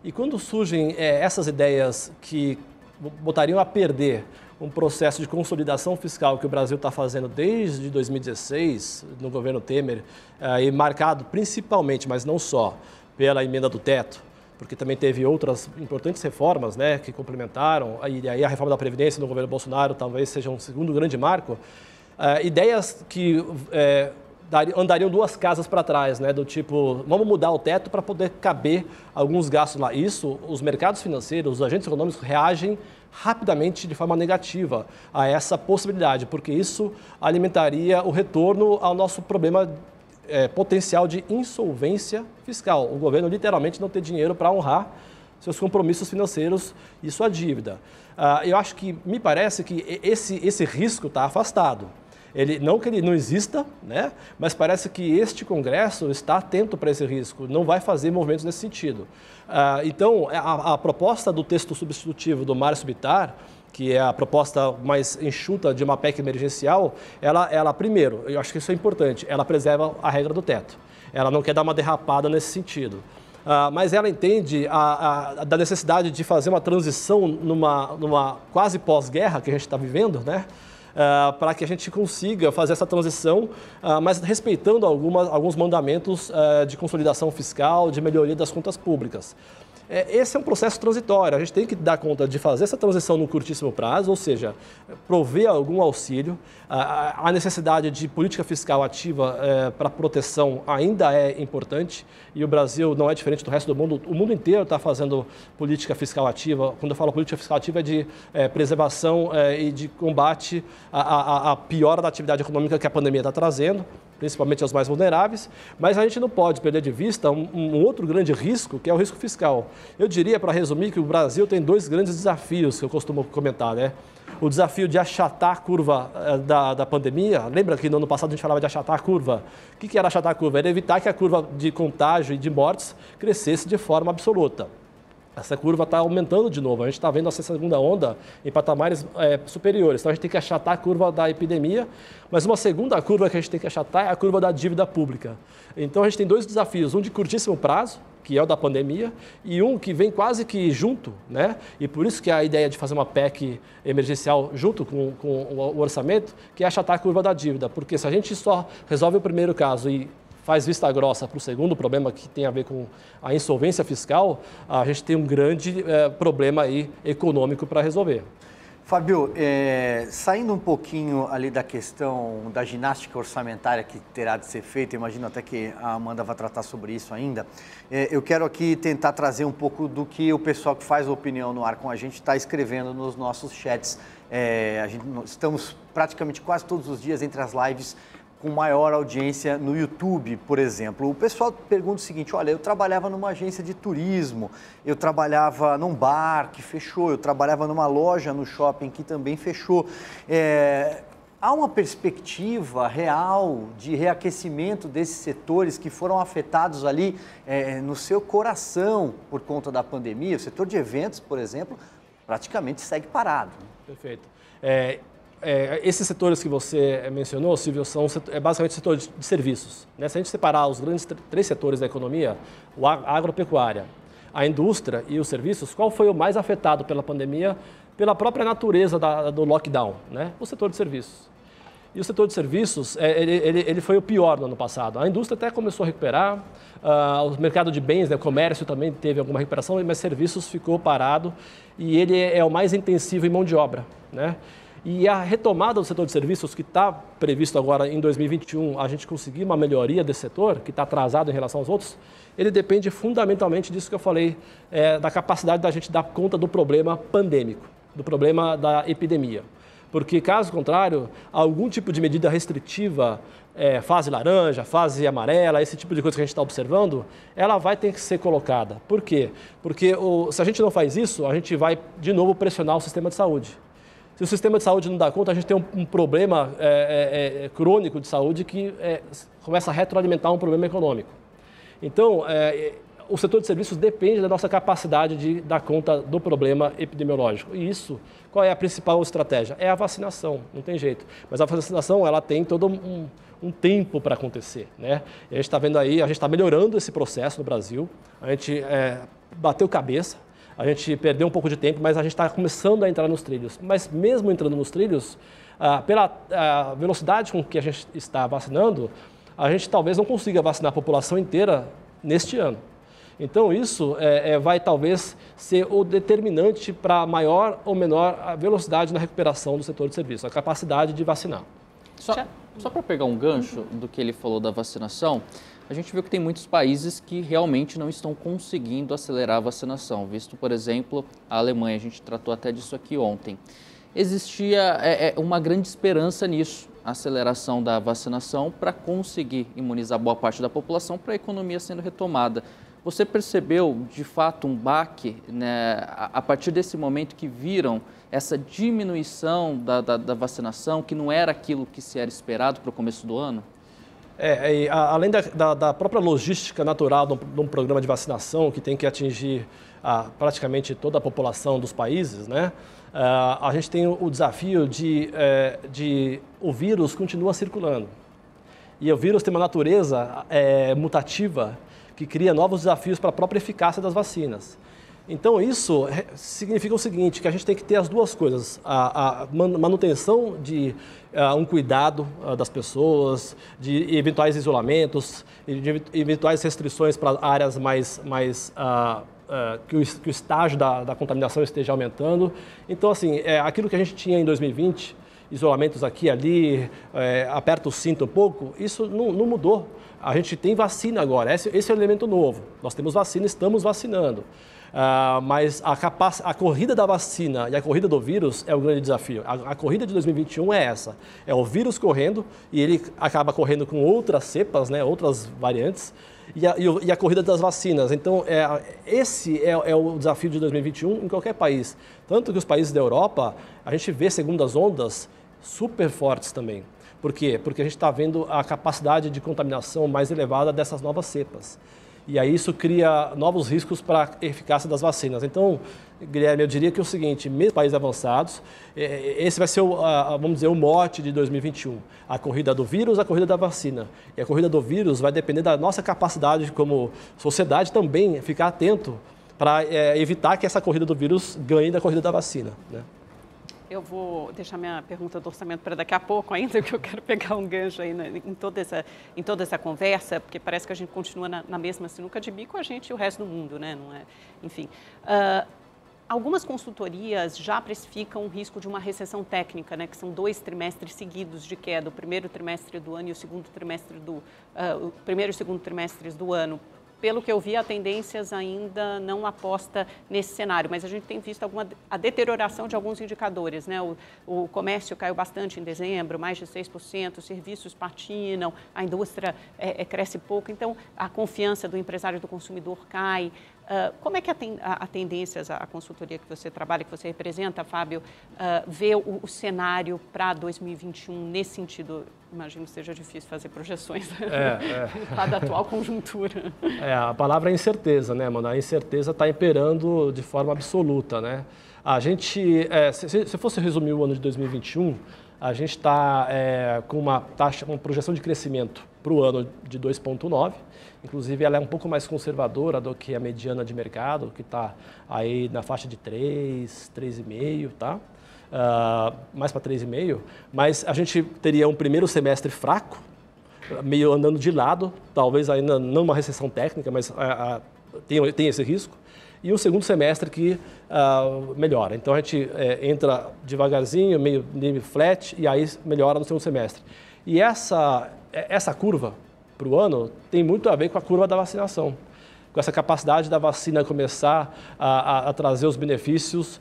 E quando surgem essas ideias que botariam a perder um processo de consolidação fiscal que o Brasil está fazendo desde 2016, no governo Temer, e marcado principalmente, mas não só, pela emenda do teto, porque também teve outras importantes reformas, né, que complementaram, e aí a reforma da Previdência no governo Bolsonaro talvez seja um segundo grande marco, ideias que andariam 2 casas para trás, né, do tipo, vamos mudar o teto para poder caber alguns gastos lá. Isso, os mercados financeiros, os agentes econômicos reagem rapidamente de forma negativa a essa possibilidade, porque isso alimentaria o retorno ao nosso problema potencial de insolvência fiscal. O governo literalmente não ter dinheiro para honrar seus compromissos financeiros e sua dívida. Eu acho que, me parece que esse risco está afastado. Não que ele não exista, né? Mas parece que este Congresso está atento para esse risco, não vai fazer movimentos nesse sentido. Então, a proposta do texto substitutivo do Márcio Bittar, que é a proposta mais enxuta de uma PEC emergencial, ela primeiro, eu acho que isso é importante, ela preserva a regra do teto. Ela não quer dar uma derrapada nesse sentido. Mas ela entende da necessidade de fazer uma transição numa quase pós-guerra que a gente está vivendo, né? Para que a gente consiga fazer essa transição, mas respeitando alguns mandamentos de consolidação fiscal, de melhoria das contas públicas. Esse é um processo transitório, a gente tem que dar conta de fazer essa transição no curtíssimo prazo, ou seja, prover algum auxílio. A necessidade de política fiscal ativa para proteção ainda é importante e o Brasil não é diferente do resto do mundo. O mundo inteiro está fazendo política fiscal ativa. Quando eu falo política fiscal ativa é de preservação e de combate à piora da atividade econômica que a pandemia está trazendo, principalmente aos mais vulneráveis, mas a gente não pode perder de vista um outro grande risco, que é o risco fiscal. Eu diria, para resumir, que o Brasil tem 2 grandes desafios que eu costumo comentar, né? O desafio de achatar a curva da pandemia. Lembra que no ano passado a gente falava de achatar a curva? O que era achatar a curva? Era evitar que a curva de contágio e de mortes crescesse de forma absoluta. Essa curva está aumentando de novo, a gente está vendo essa segunda onda em patamares superiores. Então a gente tem que achatar a curva da epidemia, mas uma segunda curva que a gente tem que achatar é a curva da dívida pública. Então a gente tem 2 desafios, um de curtíssimo prazo, que é o da pandemia, e um que vem quase que junto, né? E por isso que a ideia de fazer uma PEC emergencial junto com o orçamento, que é achatar a curva da dívida, porque se a gente só resolve o primeiro caso e faz vista grossa para o segundo problema, que tem a ver com a insolvência fiscal, a gente tem um grande problema aí econômico para resolver. Fábio, saindo um pouquinho ali da questão da ginástica orçamentária que terá de ser feita, imagino até que a Amanda vai tratar sobre isso ainda, eu quero aqui tentar trazer um pouco do que o pessoal que faz opinião no ar com a gente está escrevendo nos nossos chats. Estamos praticamente quase todos os dias entre as lives com maior audiência no YouTube, por exemplo. O pessoal pergunta o seguinte: olha, eu trabalhava numa agência de turismo, eu trabalhava num bar que fechou, eu trabalhava numa loja no shopping que também fechou. Há uma perspectiva real de reaquecimento desses setores que foram afetados ali no seu coração por conta da pandemia? O setor de eventos, por exemplo, praticamente segue parado. Perfeito. Esses setores que você mencionou, Silvio, são basicamente setor de serviços, né? Se a gente separar os grandes 3 setores da economia, a agropecuária, a indústria e os serviços, qual foi o mais afetado pela pandemia, pela própria natureza do lockdown, né? O setor de serviços. E o setor de serviços, ele foi o pior no ano passado. A indústria até começou a recuperar, o mercado de bens, né, o comércio também teve alguma recuperação, mas serviços ficou parado e ele é o mais intensivo em mão de obra, né? E a retomada do setor de serviços, que está previsto agora em 2021, a gente conseguir uma melhoria desse setor, que está atrasado em relação aos outros, ele depende fundamentalmente disso que eu falei, da capacidade da gente dar conta do problema pandêmico, do problema da epidemia. Porque, caso contrário, algum tipo de medida restritiva, fase laranja, fase amarela, esse tipo de coisa que a gente está observando, ela vai ter que ser colocada. Por quê? Porque se a gente não faz isso, a gente vai, de novo, pressionar o sistema de saúde. Se o sistema de saúde não dá conta, a gente tem um problema crônico de saúde que começa a retroalimentar um problema econômico. Então, o setor de serviços depende da nossa capacidade de dar conta do problema epidemiológico. E isso, qual é a principal estratégia? É a vacinação, não tem jeito. Mas a vacinação, ela tem todo um tempo para acontecer, né? E a gente está vendo aí, a gente está melhorando esse processo no Brasil, a gente bateu cabeça, a gente perdeu um pouco de tempo, mas a gente está começando a entrar nos trilhos. Mas mesmo entrando nos trilhos, pela velocidade com que a gente está vacinando, a gente talvez não consiga vacinar a população inteira neste ano. Então isso vai talvez ser o determinante para maior ou menor a velocidade na recuperação do setor de serviço, a capacidade de vacinar. Só para pegar um gancho do que ele falou da vacinação, a gente viu que tem muitos países que realmente não estão conseguindo acelerar a vacinação, visto, por exemplo, a Alemanha, a gente tratou até disso aqui ontem. Existia uma grande esperança nisso, a aceleração da vacinação para conseguir imunizar boa parte da população para a economia sendo retomada. Você percebeu, de fato, um baque, né, a partir desse momento que viram essa diminuição da vacinação, que não era aquilo que se era esperado para o começo do ano? Além da própria logística natural de um programa de vacinação que tem que atingir praticamente toda a população dos países, né? A gente tem o desafio de o vírus continua circulando. E o vírus tem uma natureza mutativa que cria novos desafios para a própria eficácia das vacinas. Então, isso significa o seguinte, que a gente tem que ter as duas coisas, a manutenção de um cuidado das pessoas, de eventuais isolamentos, de eventuais restrições para áreas que o estágio da contaminação esteja aumentando. Então, assim, aquilo que a gente tinha em 2020, isolamentos aqui e ali, aperta o cinto um pouco, isso não mudou. A gente tem vacina agora, esse é o elemento novo. Nós temos vacina, estamos vacinando. Mas a corrida da vacina e a corrida do vírus é o grande desafio. A corrida de 2021 é essa. É o vírus correndo e ele acaba correndo com outras cepas, né, outras variantes, e a corrida das vacinas. Então, esse é o desafio de 2021 em qualquer país. Tanto que os países da Europa, a gente vê segundas ondas super fortes também. Por quê? Porque a gente está vendo a capacidade de contaminação mais elevada dessas novas cepas. E aí isso cria novos riscos para a eficácia das vacinas. Então, Guilherme, eu diria que é o seguinte, mesmo países avançados, esse vai ser, vamos dizer, o mote de 2021. A corrida do vírus, a corrida da vacina. E a corrida do vírus vai depender da nossa capacidade como sociedade também ficar atento para evitar que essa corrida do vírus ganhe da corrida da vacina, né? Eu vou deixar minha pergunta do orçamento para daqui a pouco ainda, que eu quero pegar um gancho aí em toda essa conversa, porque parece que a gente continua na mesma sinuca de bico, a gente e o resto do mundo, né? Não é? Enfim, algumas consultorias já precificam o risco de uma recessão técnica, né? Que são 2 trimestres seguidos de queda, o primeiro trimestre do ano e o segundo trimestre o primeiro e segundo trimestres do ano. Pelo que eu vi, a Tendências ainda não aposta nesse cenário, mas a gente tem visto a deterioração de alguns indicadores, né? O comércio caiu bastante em dezembro, mais de 6%, os serviços patinam, a indústria cresce pouco, então a confiança do empresário e do consumidor cai. Como é que a Tendências, a consultoria que você trabalha, que você representa, Fábio, vê o cenário para 2021 nesse sentido? Imagino que seja difícil fazer projeções da atual conjuntura. A palavra é incerteza, né, Amanda? A incerteza está imperando de forma absoluta, né? A gente, se fosse resumir o ano de 2021, a gente está com uma projeção de crescimento para o ano de 2,9%. Inclusive, ela é um pouco mais conservadora do que a mediana de mercado, que está aí na faixa de 3, 3,5%, tá? mais para 3,5%, mas a gente teria um primeiro semestre fraco, meio andando de lado, talvez ainda não uma recessão técnica, mas tem esse risco, e um segundo semestre que melhora. Então a gente entra devagarzinho, meio flat, e aí melhora no segundo semestre. E essa curva para o ano tem muito a ver com a curva da vacinação, com essa capacidade da vacina começar a trazer os benefícios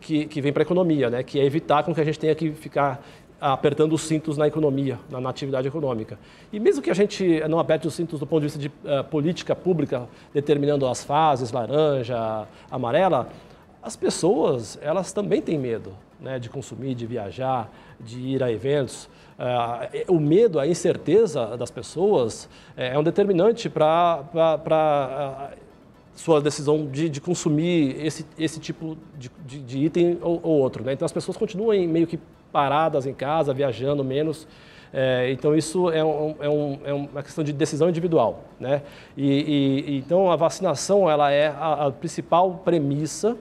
que vem para a economia, né? Que é evitar com que a gente tenha que ficar apertando os cintos na economia, na atividade econômica. E mesmo que a gente não aperte os cintos do ponto de vista de política pública, determinando as fases, laranja, amarela, as pessoas, elas também têm medo, né, de consumir, de viajar, de ir a eventos. O medo, a incerteza das pessoas é um determinante para sua decisão de consumir esse tipo de item ou outro, né? Então as pessoas continuam meio que paradas em casa, viajando menos. Então isso é uma questão de decisão individual, né? Então a vacinação ela é a principal premissa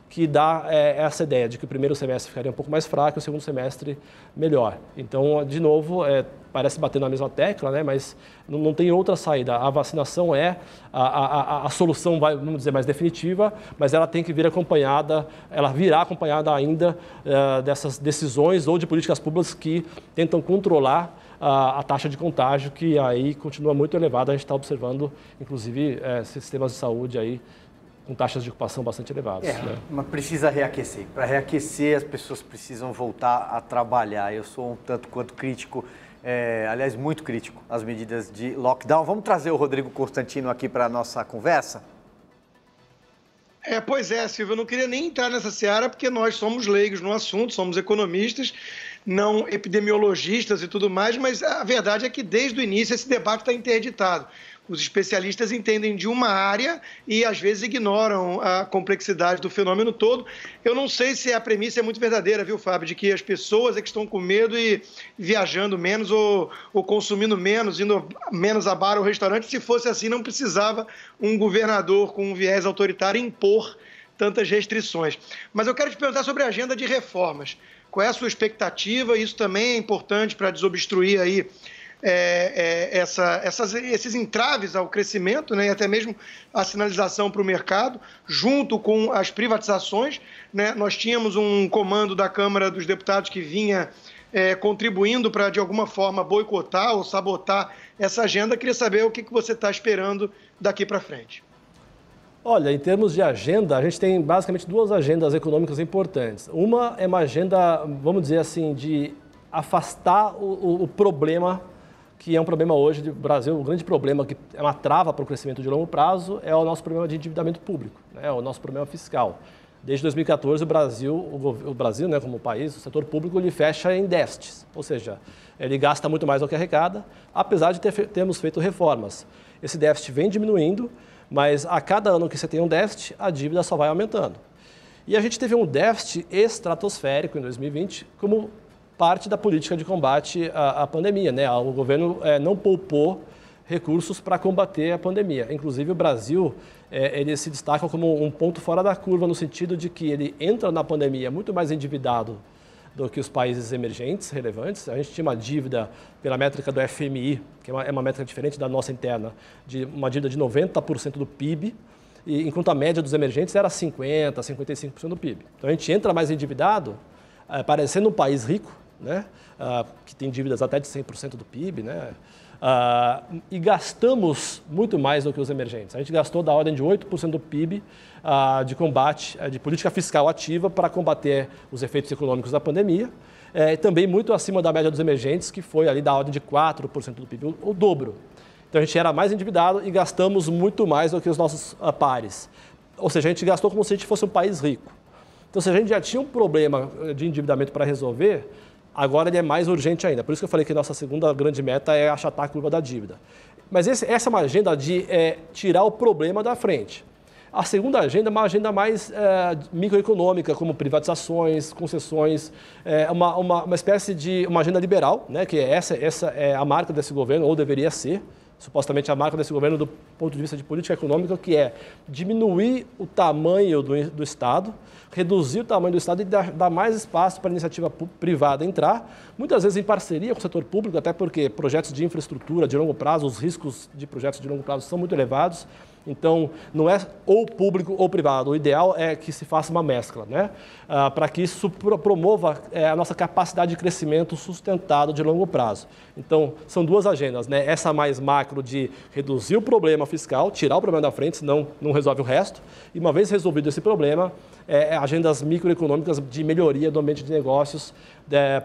que dá essa ideia de que o primeiro semestre ficaria um pouco mais fraco e o segundo semestre melhor. Então, de novo, parece bater na mesma tecla, né? Mas não tem outra saída. A vacinação é a solução, vamos dizer, mais definitiva, mas ela tem que vir acompanhada, ela virá acompanhada ainda dessas decisões ou de políticas públicas que tentam controlar a taxa de contágio, que aí continua muito elevada. A gente está observando, inclusive, sistemas de saúde aí com taxas de ocupação bastante elevadas. Né? Mas precisa reaquecer. Para reaquecer, as pessoas precisam voltar a trabalhar. Eu sou um tanto quanto crítico, aliás, muito crítico, às medidas de lockdown. Vamos trazer o Rodrigo Constantino aqui para a nossa conversa? Pois é, Silvio, eu não queria nem entrar nessa seara porque nós somos leigos no assunto, somos economistas, não epidemiologistas e tudo mais, mas a verdade é que desde o início esse debate está interditado. Os especialistas entendem de uma área e, às vezes, ignoram a complexidade do fenômeno todo. Eu não sei se a premissa é muito verdadeira, viu, Fábio, de que as pessoas é que estão com medo e viajando menos ou consumindo menos, indo menos a bar ou restaurante. Se fosse assim, não precisava um governador com um viés autoritário impor tantas restrições. Mas eu quero te perguntar sobre a agenda de reformas. Qual é a sua expectativa? Isso também é importante para desobstruir aí esses entraves ao crescimento, né, e até mesmo a sinalização para o mercado, junto com as privatizações, né? Nós tínhamos um comando da Câmara dos Deputados que vinha contribuindo para, de alguma forma, boicotar ou sabotar essa agenda. Queria saber o que você está esperando daqui para frente. Olha, em termos de agenda, a gente tem basicamente duas agendas econômicas importantes. Uma é uma agenda, vamos dizer assim, de afastar o problema, que é um problema hoje do Brasil, o grande problema que é uma trava para o crescimento de longo prazo, é o nosso problema de endividamento público, né? É o nosso problema fiscal. Desde 2014, o Brasil, né, como país, o setor público, ele fecha em déficits, ou seja, ele gasta muito mais do que arrecada, apesar de termos feito reformas. Esse déficit vem diminuindo, mas a cada ano que você tem um déficit, a dívida só vai aumentando. E a gente teve um déficit estratosférico em 2020, como parte da política de combate à pandemia, né? O governo não poupou recursos para combater a pandemia. Inclusive, o Brasil ele se destaca como um ponto fora da curva, no sentido de que ele entra na pandemia muito mais endividado do que os países emergentes, relevantes. A gente tinha uma dívida, pela métrica do FMI, que é uma métrica diferente da nossa interna, de uma dívida de 90% do PIB, enquanto a média dos emergentes era 50%, 55% do PIB. Então, a gente entra mais endividado, parecendo um país rico, né? Que tem dívidas até de 100% do PIB, né? E gastamos muito mais do que os emergentes. A gente gastou da ordem de 8% do PIB de combate, de política fiscal ativa para combater os efeitos econômicos da pandemia, também muito acima da média dos emergentes, que foi ali da ordem de 4% do PIB, o dobro. Então a gente era mais endividado e gastamos muito mais do que os nossos pares. Ou seja, a gente gastou como se a gente fosse um país rico. Então, se a gente já tinha um problema de endividamento para resolver, agora ele é mais urgente ainda. Por isso que eu falei que a nossa segunda grande meta é achatar a curva da dívida. Mas essa é uma agenda de tirar o problema da frente. A segunda agenda é uma agenda mais microeconômica, como privatizações, concessões, uma espécie de uma agenda liberal, né, que essa é a marca desse governo, ou deveria ser, supostamente a marca desse governo do ponto de vista de política econômica, que é diminuir o tamanho do Estado, reduzir o tamanho do Estado e dar mais espaço para a iniciativa privada entrar, muitas vezes em parceria com o setor público, até porque projetos de infraestrutura de longo prazo, os riscos de projetos de longo prazo são muito elevados. Então, não é ou público ou privado. O ideal é que se faça uma mescla, né? Para que isso promova a nossa capacidade de crescimento sustentado de longo prazo. Então, são duas agendas, né? Essa mais macro de reduzir o problema fiscal, tirar o problema da frente, senão não resolve o resto. E uma vez resolvido esse problema, agendas microeconômicas de melhoria do ambiente de negócios,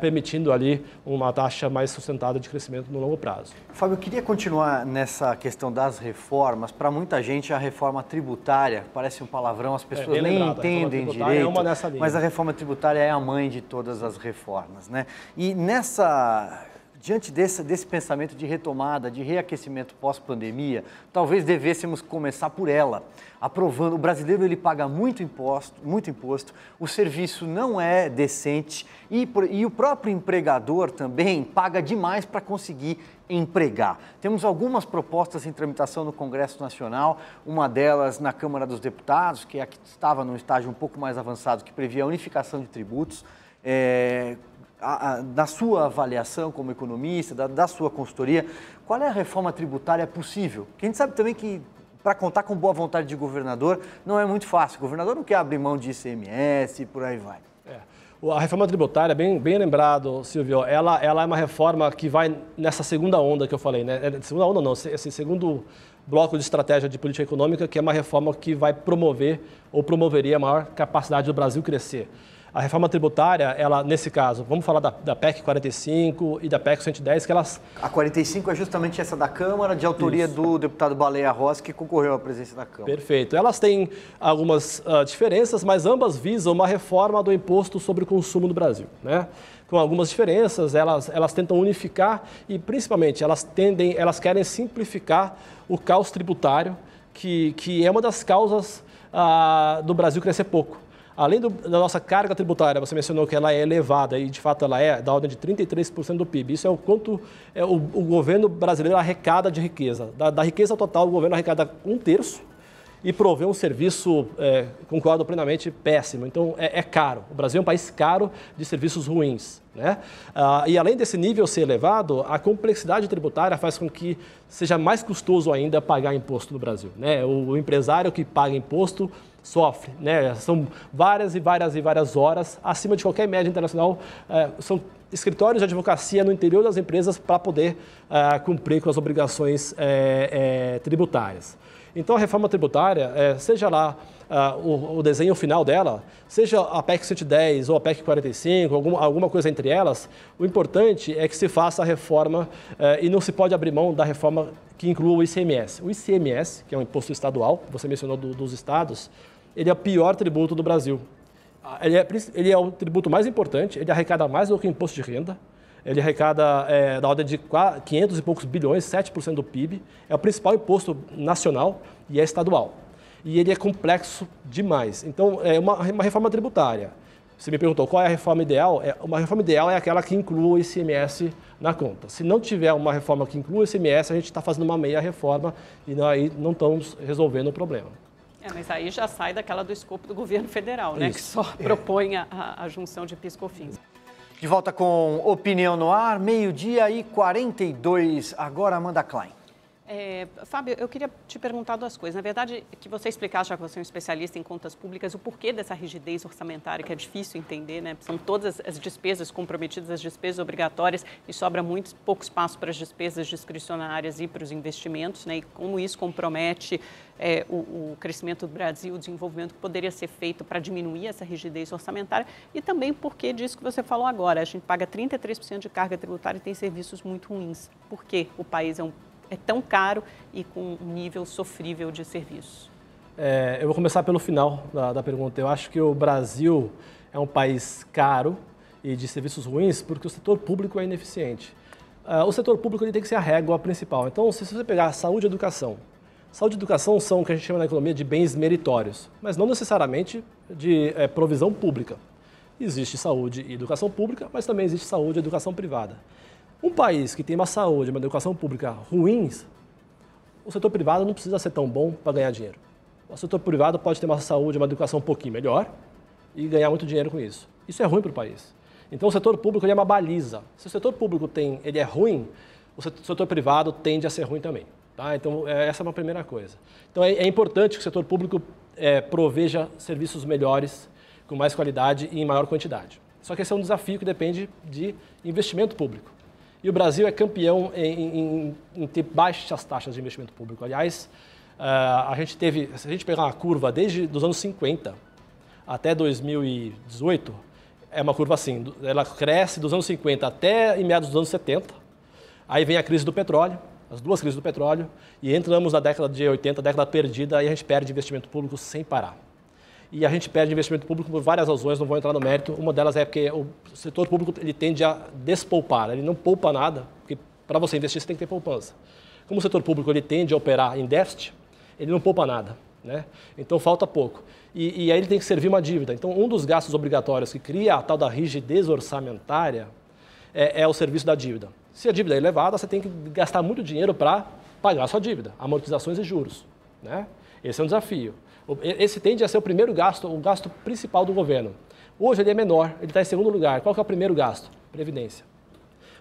permitindo ali uma taxa mais sustentada de crescimento no longo prazo. Fábio, eu queria continuar nessa questão das reformas. Para muita gente, a reforma tributária parece um palavrão, as pessoas nem entendem direito, mas a reforma tributária é a mãe de todas as reformas, né? E diante desse pensamento de retomada, de reaquecimento pós-pandemia, talvez devêssemos começar por ela, aprovando. O brasileiro ele paga muito imposto, o serviço não é decente e o próprio empregador também paga demais para conseguir empregar. Temos algumas propostas em tramitação no Congresso Nacional, uma delas na Câmara dos Deputados, que é a que estava num estágio um pouco mais avançado, que previa a unificação de tributos. Da sua avaliação como economista, da sua consultoria, qual é a reforma tributária possível? Porque a gente sabe também que, para contar com boa vontade de governador, não é muito fácil. O governador não quer abrir mão de ICMS e por aí vai. A reforma tributária, bem lembrado, Silvio, ela é uma reforma que vai nessa segunda onda que eu falei, né? Segunda onda não, esse segundo bloco de estratégia de política econômica, que é uma reforma que vai promover ou promoveria a maior capacidade do Brasil crescer. A reforma tributária, ela, nesse caso, vamos falar da PEC 45 e da PEC 110, que elas... A 45 é justamente essa da Câmara, de autoria do deputado Baleia Rossi, que concorreu à presidência da Câmara. Perfeito. Elas têm algumas diferenças, mas ambas visam uma reforma do imposto sobre o consumo no Brasil, né? Com algumas diferenças, elas tentam unificar e, principalmente, elas querem simplificar o caos tributário, que é uma das causas do Brasil crescer pouco. Além da nossa carga tributária, você mencionou que ela é elevada e, de fato, ela é da ordem de 33% do PIB. Isso é o quanto o governo brasileiro arrecada de riqueza. Da riqueza total, o governo arrecada 1/3 e provê um serviço, concordo plenamente, péssimo. Então, é caro. O Brasil é um país caro de serviços ruins, né? E, além desse nível ser elevado, a complexidade tributária faz com que seja mais custoso ainda pagar imposto no Brasil, né? O empresário que paga imposto sofre, né? São várias horas, acima de qualquer média internacional, são escritórios de advocacia no interior das empresas para poder cumprir com as obrigações tributárias. Então, a reforma tributária, seja lá o desenho final dela, seja a PEC 110 ou a PEC 45, alguma coisa entre elas, o importante é que se faça a reforma e não se pode abrir mão da reforma que inclua o ICMS. O ICMS, que é um imposto estadual, você mencionou dos estados, ele é o pior tributo do Brasil. Ele é o tributo mais importante, ele arrecada mais do que o imposto de renda, ele arrecada da ordem de 500 e poucos bilhões, 7% do PIB, é o principal imposto nacional e é estadual. E ele é complexo demais. Então, é uma reforma tributária. Você me perguntou qual é a reforma ideal? Uma reforma ideal é aquela que inclua o ICMS na conta. Se não tiver uma reforma que inclua o ICMS, a gente está fazendo uma meia reforma e aí não estamos resolvendo o problema. Mas aí já sai daquela do escopo do governo federal, né? Que só propõe a junção de PIS/COFINS. De volta com Opinião no Ar, 12h42, agora Amanda Klein. Fábio, eu queria te perguntar duas coisas. Na verdade, que você explicasse, já que você é um especialista em contas públicas, o porquê dessa rigidez orçamentária, que é difícil entender, né? São todas as despesas comprometidas, as despesas obrigatórias, e sobra muito pouco espaço para as despesas discricionárias e para os investimentos, né? E como isso compromete o crescimento do Brasil, o desenvolvimento que poderia ser feito para diminuir essa rigidez orçamentária, e também porque disso que você falou agora, a gente paga 33% de carga tributária e tem serviços muito ruins. Por que o país é tão caro e com um nível sofrível de serviços? Eu vou começar pelo final da pergunta. Eu acho que o Brasil é um país caro e de serviços ruins porque o setor público é ineficiente. O setor público ele tem que ser a régua principal. Então, se você pegar saúde e educação, saúde e educação são o que a gente chama na economia de bens meritórios, mas não necessariamente de provisão pública. Existe saúde e educação pública, mas também existe saúde e educação privada. Um país que tem uma saúde e uma educação pública ruins o setor privado não precisa ser tão bom para ganhar dinheiro. O setor privado pode ter uma saúde, uma educação um pouquinho melhor e ganhar muito dinheiro com isso. Isso é ruim para o país. Então, o setor público ele é uma baliza. Se o setor público ele é ruim, o setor privado tende a ser ruim também. Tá? Então, essa é uma primeira coisa. Então, é importante que o setor público proveja serviços melhores, com mais qualidade e em maior quantidade. Só que esse é um desafio que depende de investimento público. E o Brasil é campeão em ter baixas taxas de investimento público. Aliás, se a gente pegar uma curva desde os anos 50 até 2018, é uma curva assim, ela cresce dos anos 50 até em meados dos anos 70, aí vem a crise do petróleo, as duas crises do petróleo, e entramos na década de 80, década perdida, e a gente perde investimento público sem parar. E a gente perde investimento público por várias razões, não vou entrar no mérito. Uma delas é porque o setor público ele tende a despoupar, ele não poupa nada, porque para você investir você tem que ter poupança. Como o setor público ele tende a operar em déficit, ele não poupa nada, né? Então falta pouco. E aí ele tem que servir uma dívida. Então um dos gastos obrigatórios que cria a tal da rigidez orçamentária é o serviço da dívida. Se a dívida é elevada, você tem que gastar muito dinheiro para pagar a sua dívida, amortizações e juros, né? Esse é um desafio. Esse tende a ser o primeiro gasto, o gasto principal do governo. Hoje ele é menor, ele está em segundo lugar. Qual que é o primeiro gasto? Previdência.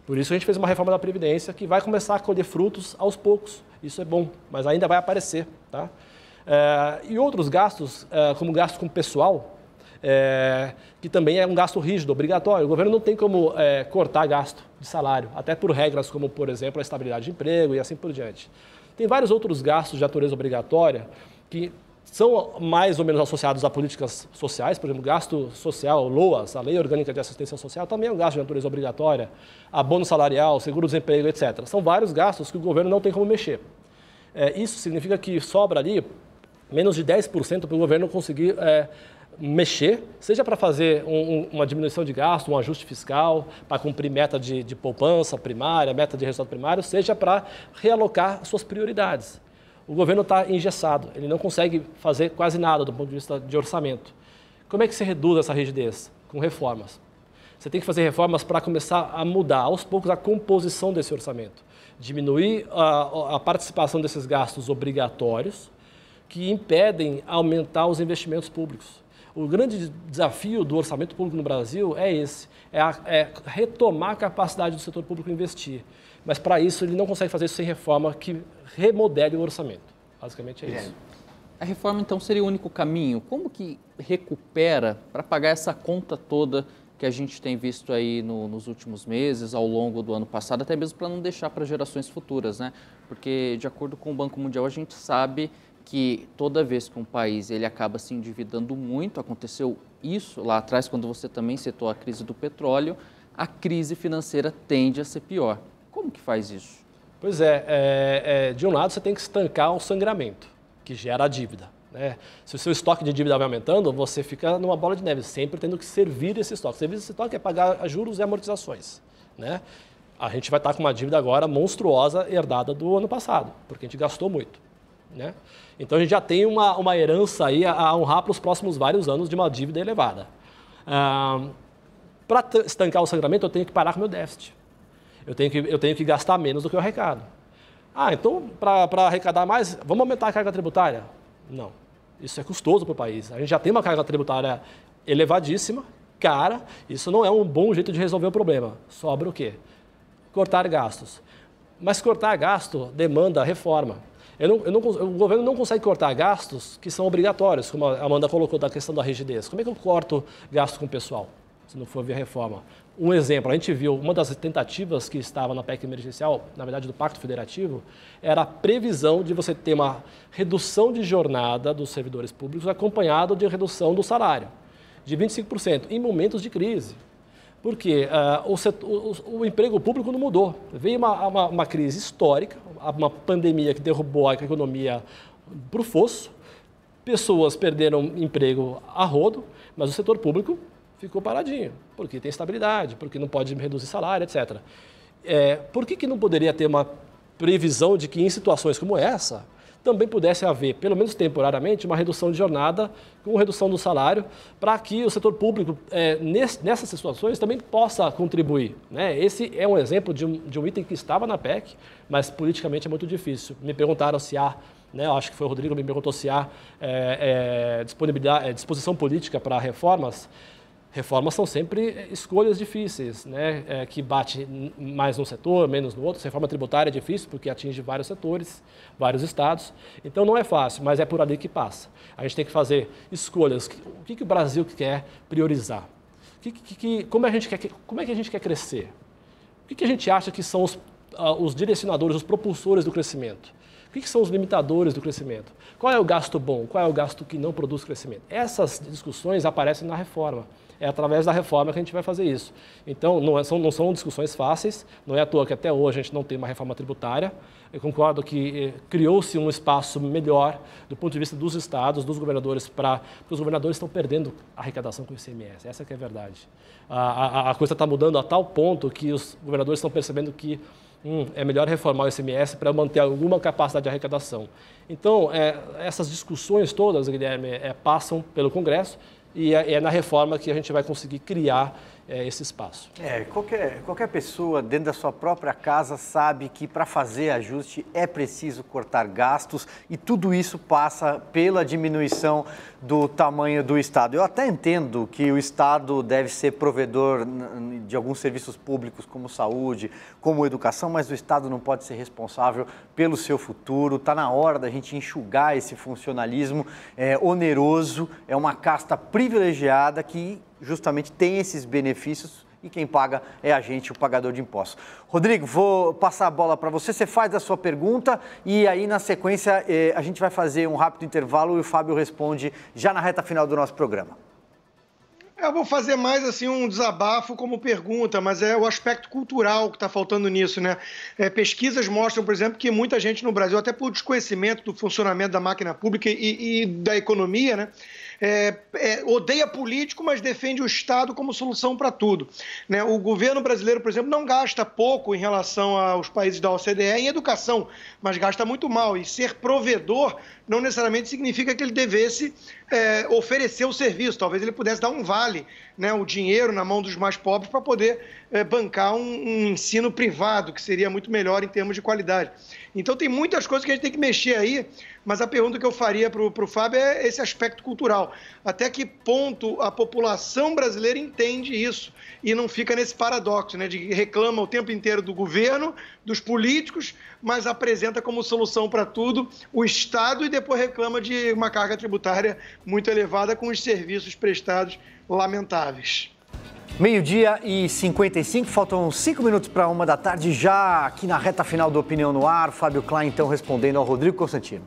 Por isso a gente fez uma reforma da Previdência que vai começar a colher frutos aos poucos. Isso é bom, mas ainda vai aparecer. Tá? E outros gastos, como gasto com pessoal, que também é um gasto rígido, obrigatório. O governo não tem como cortar gasto de salário, até por regras como, por exemplo, a estabilidade de emprego e assim por diante. Tem vários outros gastos de natureza obrigatória que são mais ou menos associados a políticas sociais, por exemplo, gasto social, LOAS, a Lei Orgânica de Assistência Social, também é um gasto de natureza obrigatória, abono salarial, seguro-desemprego, etc. São vários gastos que o governo não tem como mexer. Isso significa que sobra ali menos de 10% para o governo conseguir mexer, seja para fazer uma diminuição de gasto, um ajuste fiscal, para cumprir meta de poupança primária, meta de resultado primário, seja para realocar suas prioridades. O governo está engessado, ele não consegue fazer quase nada do ponto de vista de orçamento. Como é que se reduz essa rigidez? Com reformas. Você tem que fazer reformas para começar a mudar aos poucos a composição desse orçamento. Diminuir a participação desses gastos obrigatórios que impedem aumentar os investimentos públicos. O grande desafio do orçamento público no Brasil é esse, é retomar a capacidade do setor público investir. Mas, para isso, ele não consegue fazer isso sem reforma que remodele o orçamento. Basicamente é isso. A reforma, então, seria o único caminho? Como que recupera para pagar essa conta toda que a gente tem visto aí nos últimos meses, ao longo do ano passado, até mesmo para não deixar para gerações futuras, né? Porque, de acordo com o Banco Mundial, a gente sabe que toda vez que um país ele acaba se endividando muito, aconteceu isso lá atrás, quando você também citou a crise do petróleo, a crise financeira tende a ser pior. Como que faz isso? Pois de um lado você tem que estancar o sangramento, que gera a dívida, né? Se o seu estoque de dívida vai aumentando, você fica numa bola de neve, sempre tendo que servir esse estoque. Servir esse estoque é pagar juros e amortizações, né? A gente vai estar com uma dívida agora monstruosa herdada do ano passado, porque a gente gastou muito, né? Então a gente já tem uma herança aí a honrar para os próximos vários anos de uma dívida elevada. Para estancar o sangramento, eu tenho que parar com o meu déficit. Eu tenho que gastar menos do que eu arrecado. Então, para arrecadar mais, vamos aumentar a carga tributária? Não. Isso é custoso para o país. A gente já tem uma carga tributária elevadíssima, cara. Isso não é um bom jeito de resolver o problema. Sobra o quê? Cortar gastos. Mas cortar gasto demanda reforma. O governo não consegue cortar gastos que são obrigatórios, como a Amanda colocou da questão da rigidez. Como é que eu corto gasto com o pessoal, se não for via reforma? Um exemplo, a gente viu, uma das tentativas que estava na PEC emergencial, na verdade do Pacto Federativo, era a previsão de você ter uma redução de jornada dos servidores públicos acompanhado de redução do salário, de 25%, em momentos de crise. Porque o emprego público não mudou. Veio uma crise histórica, uma pandemia que derrubou a economia para o fosso, pessoas perderam emprego a rodo, mas o setor público ficou paradinho, porque tem estabilidade, porque não pode reduzir salário, etc. Por que não poderia ter uma previsão de que em situações como essa, também pudesse haver, pelo menos temporariamente, uma redução de jornada com redução do salário, para que o setor público, nessas situações, também possa contribuir, né? Esse é um exemplo de um item que estava na PEC, mas politicamente é muito difícil. Me perguntaram se há, né, acho que foi o Rodrigo que me perguntou se há disposição política para reformas. Reformas são sempre escolhas difíceis, né? Que bate mais num setor, menos no outro. Reforma tributária é difícil porque atinge vários setores, vários estados. Então não é fácil, mas é por ali que passa. A gente tem que fazer escolhas. O que o Brasil quer priorizar? Como é que a gente quer crescer? O que a gente acha que são os direcionadores, os propulsores do crescimento? O que são os limitadores do crescimento? Qual é o gasto bom? Qual é o gasto que não produz crescimento? Essas discussões aparecem na reforma. É através da reforma que a gente vai fazer isso. Então, não são discussões fáceis, não é à toa que até hoje a gente não tem uma reforma tributária. Eu concordo que criou-se um espaço melhor do ponto de vista dos estados, dos governadores, porque os governadores estão perdendo a arrecadação com o ICMS, essa que é a verdade. A coisa está mudando a tal ponto que os governadores estão percebendo que é melhor reformar o ICMS para manter alguma capacidade de arrecadação. Então, essas discussões todas, Guilherme, passam pelo Congresso, e é na reforma que a gente vai conseguir criar esse espaço. Qualquer pessoa dentro da sua própria casa sabe que para fazer ajuste é preciso cortar gastos e tudo isso passa pela diminuição do tamanho do Estado. Eu até entendo que o Estado deve ser provedor de alguns serviços públicos como saúde, como educação, mas o Estado não pode ser responsável pelo seu futuro. Está na hora da gente enxugar esse funcionalismo oneroso, é uma casta privilegiada que justamente tem esses benefícios e quem paga é a gente, o pagador de impostos. Rodrigo, vou passar a bola para você, você faz a sua pergunta e aí na sequência a gente vai fazer um rápido intervalo e o Fábio responde já na reta final do nosso programa. Eu vou fazer mais assim um desabafo como pergunta, mas é o aspecto cultural que está faltando nisso, né? Pesquisas mostram, por exemplo, que muita gente no Brasil, até por desconhecimento do funcionamento da máquina pública e da economia, né? Odeia político, mas defende o Estado como solução para tudo, né? O governo brasileiro, por exemplo, não gasta pouco em relação aos países da OCDE em educação, mas gasta muito mal. E ser provedor não necessariamente significa que ele devesse oferecer o serviço. Talvez ele pudesse dar um vale, né, o dinheiro na mão dos mais pobres para poder bancar um ensino privado, que seria muito melhor em termos de qualidade. Então tem muitas coisas que a gente tem que mexer aí, mas a pergunta que eu faria para o Fábio é esse aspecto cultural. Até que ponto a população brasileira entende isso e não fica nesse paradoxo, né, de que reclama o tempo inteiro do governo, dos políticos, mas apresenta como solução para tudo o Estado e depois reclama de uma carga tributária muito elevada com os serviços prestados lamentáveis. 12h55, faltam 5 minutos para 1h, já aqui na reta final do Opinião no Ar. Fábio Klein, então, respondendo ao Rodrigo Constantino.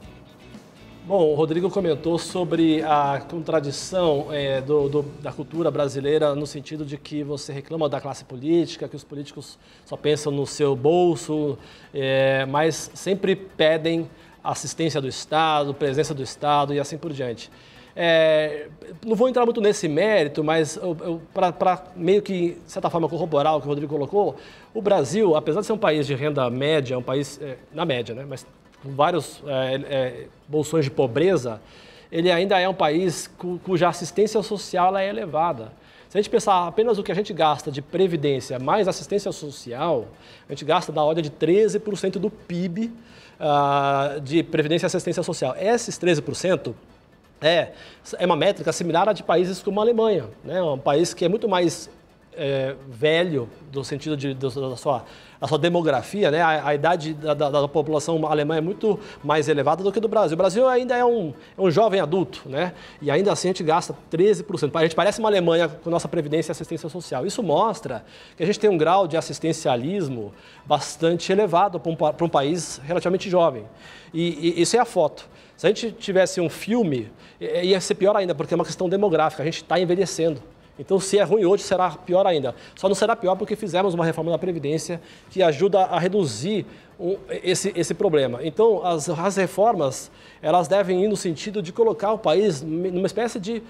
Bom, o Rodrigo comentou sobre a contradição da cultura brasileira no sentido de que você reclama da classe política, que os políticos só pensam no seu bolso, mas sempre pedem assistência do Estado, presença do Estado e assim por diante. Não vou entrar muito nesse mérito, mas para meio que, de certa forma, corroborar o que o Rodrigo colocou, o Brasil, apesar de ser um país de renda média, um país na média, né, mas com vários bolsões de pobreza, ele ainda é um país cuja assistência social é elevada. Se a gente pensar apenas o que a gente gasta de previdência mais assistência social, a gente gasta da ordem de 13% do PIB de previdência e assistência social. Esses 13% é uma métrica similar à de países como a Alemanha, né? Um país que é muito mais velho, no sentido da sua demografia, né? A idade da população alemã é muito mais elevada do que do Brasil. O Brasil ainda é um jovem adulto, né? E ainda assim a gente gasta 13%. A gente parece uma Alemanha com nossa previdência e assistência social. Isso mostra que a gente tem um grau de assistencialismo bastante elevado para um país relativamente jovem. E isso é a foto. Se a gente tivesse um filme, ia ser pior ainda, porque é uma questão demográfica, a gente está envelhecendo. Então, se é ruim hoje, será pior ainda. Só não será pior porque fizemos uma reforma da Previdência que ajuda a reduzir esse problema. Então, as reformas, elas devem ir no sentido de colocar o país numa espécie de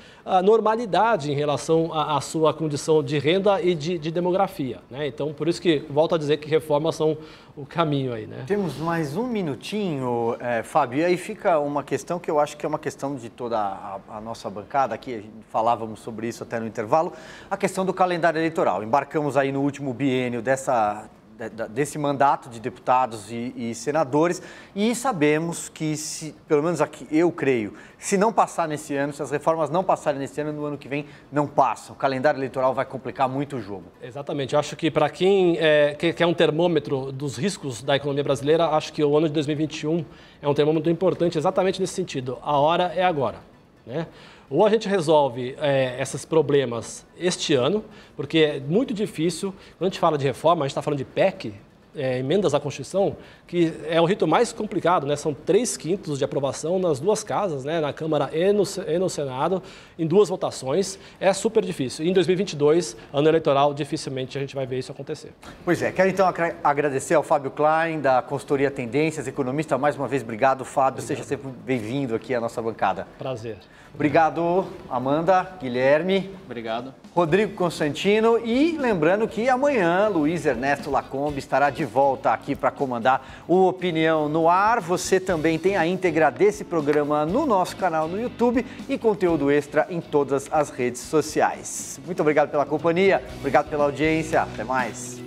normalidade em relação à sua condição de renda e de demografia, né? Então, por isso que volto a dizer que reformas são o caminho aí, né? Temos mais um minutinho, Fábio, e aí fica uma questão que eu acho que é uma questão de toda a nossa bancada aqui, falávamos sobre isso até no intervalo, a questão do calendário eleitoral. Embarcamos aí no último biênio desse mandato de deputados e senadores e sabemos que, pelo menos aqui eu creio, se não passar nesse ano, se as reformas não passarem nesse ano, no ano que vem não passam. O calendário eleitoral vai complicar muito o jogo. Exatamente. Eu acho que para quem quer um termômetro dos riscos da economia brasileira, acho que o ano de 2021 é um termômetro importante exatamente nesse sentido. A hora é agora, né? Ou a gente resolve esses problemas este ano, porque é muito difícil, quando a gente fala de reforma, a gente está falando de PEC, emendas à Constituição, que é o rito mais complicado, né? São 3/5 de aprovação nas duas casas, né? Na Câmara e no Senado, em 2 votações. É super difícil. E em 2022, ano eleitoral, dificilmente a gente vai ver isso acontecer. Pois é, quero então agradecer ao Fábio Klein, da consultoria Tendências, economista. Mais uma vez, obrigado, Fábio. Seja sempre bem-vindo aqui à nossa bancada. Prazer. Obrigado, Amanda, Guilherme. Obrigado. Rodrigo Constantino e lembrando que amanhã Luiz Ernesto Lacombe estará de volta aqui para comandar o Opinião no Ar. Você também tem a íntegra desse programa no nosso canal no YouTube e conteúdo extra em todas as redes sociais. Muito obrigado pela companhia, obrigado pela audiência, até mais.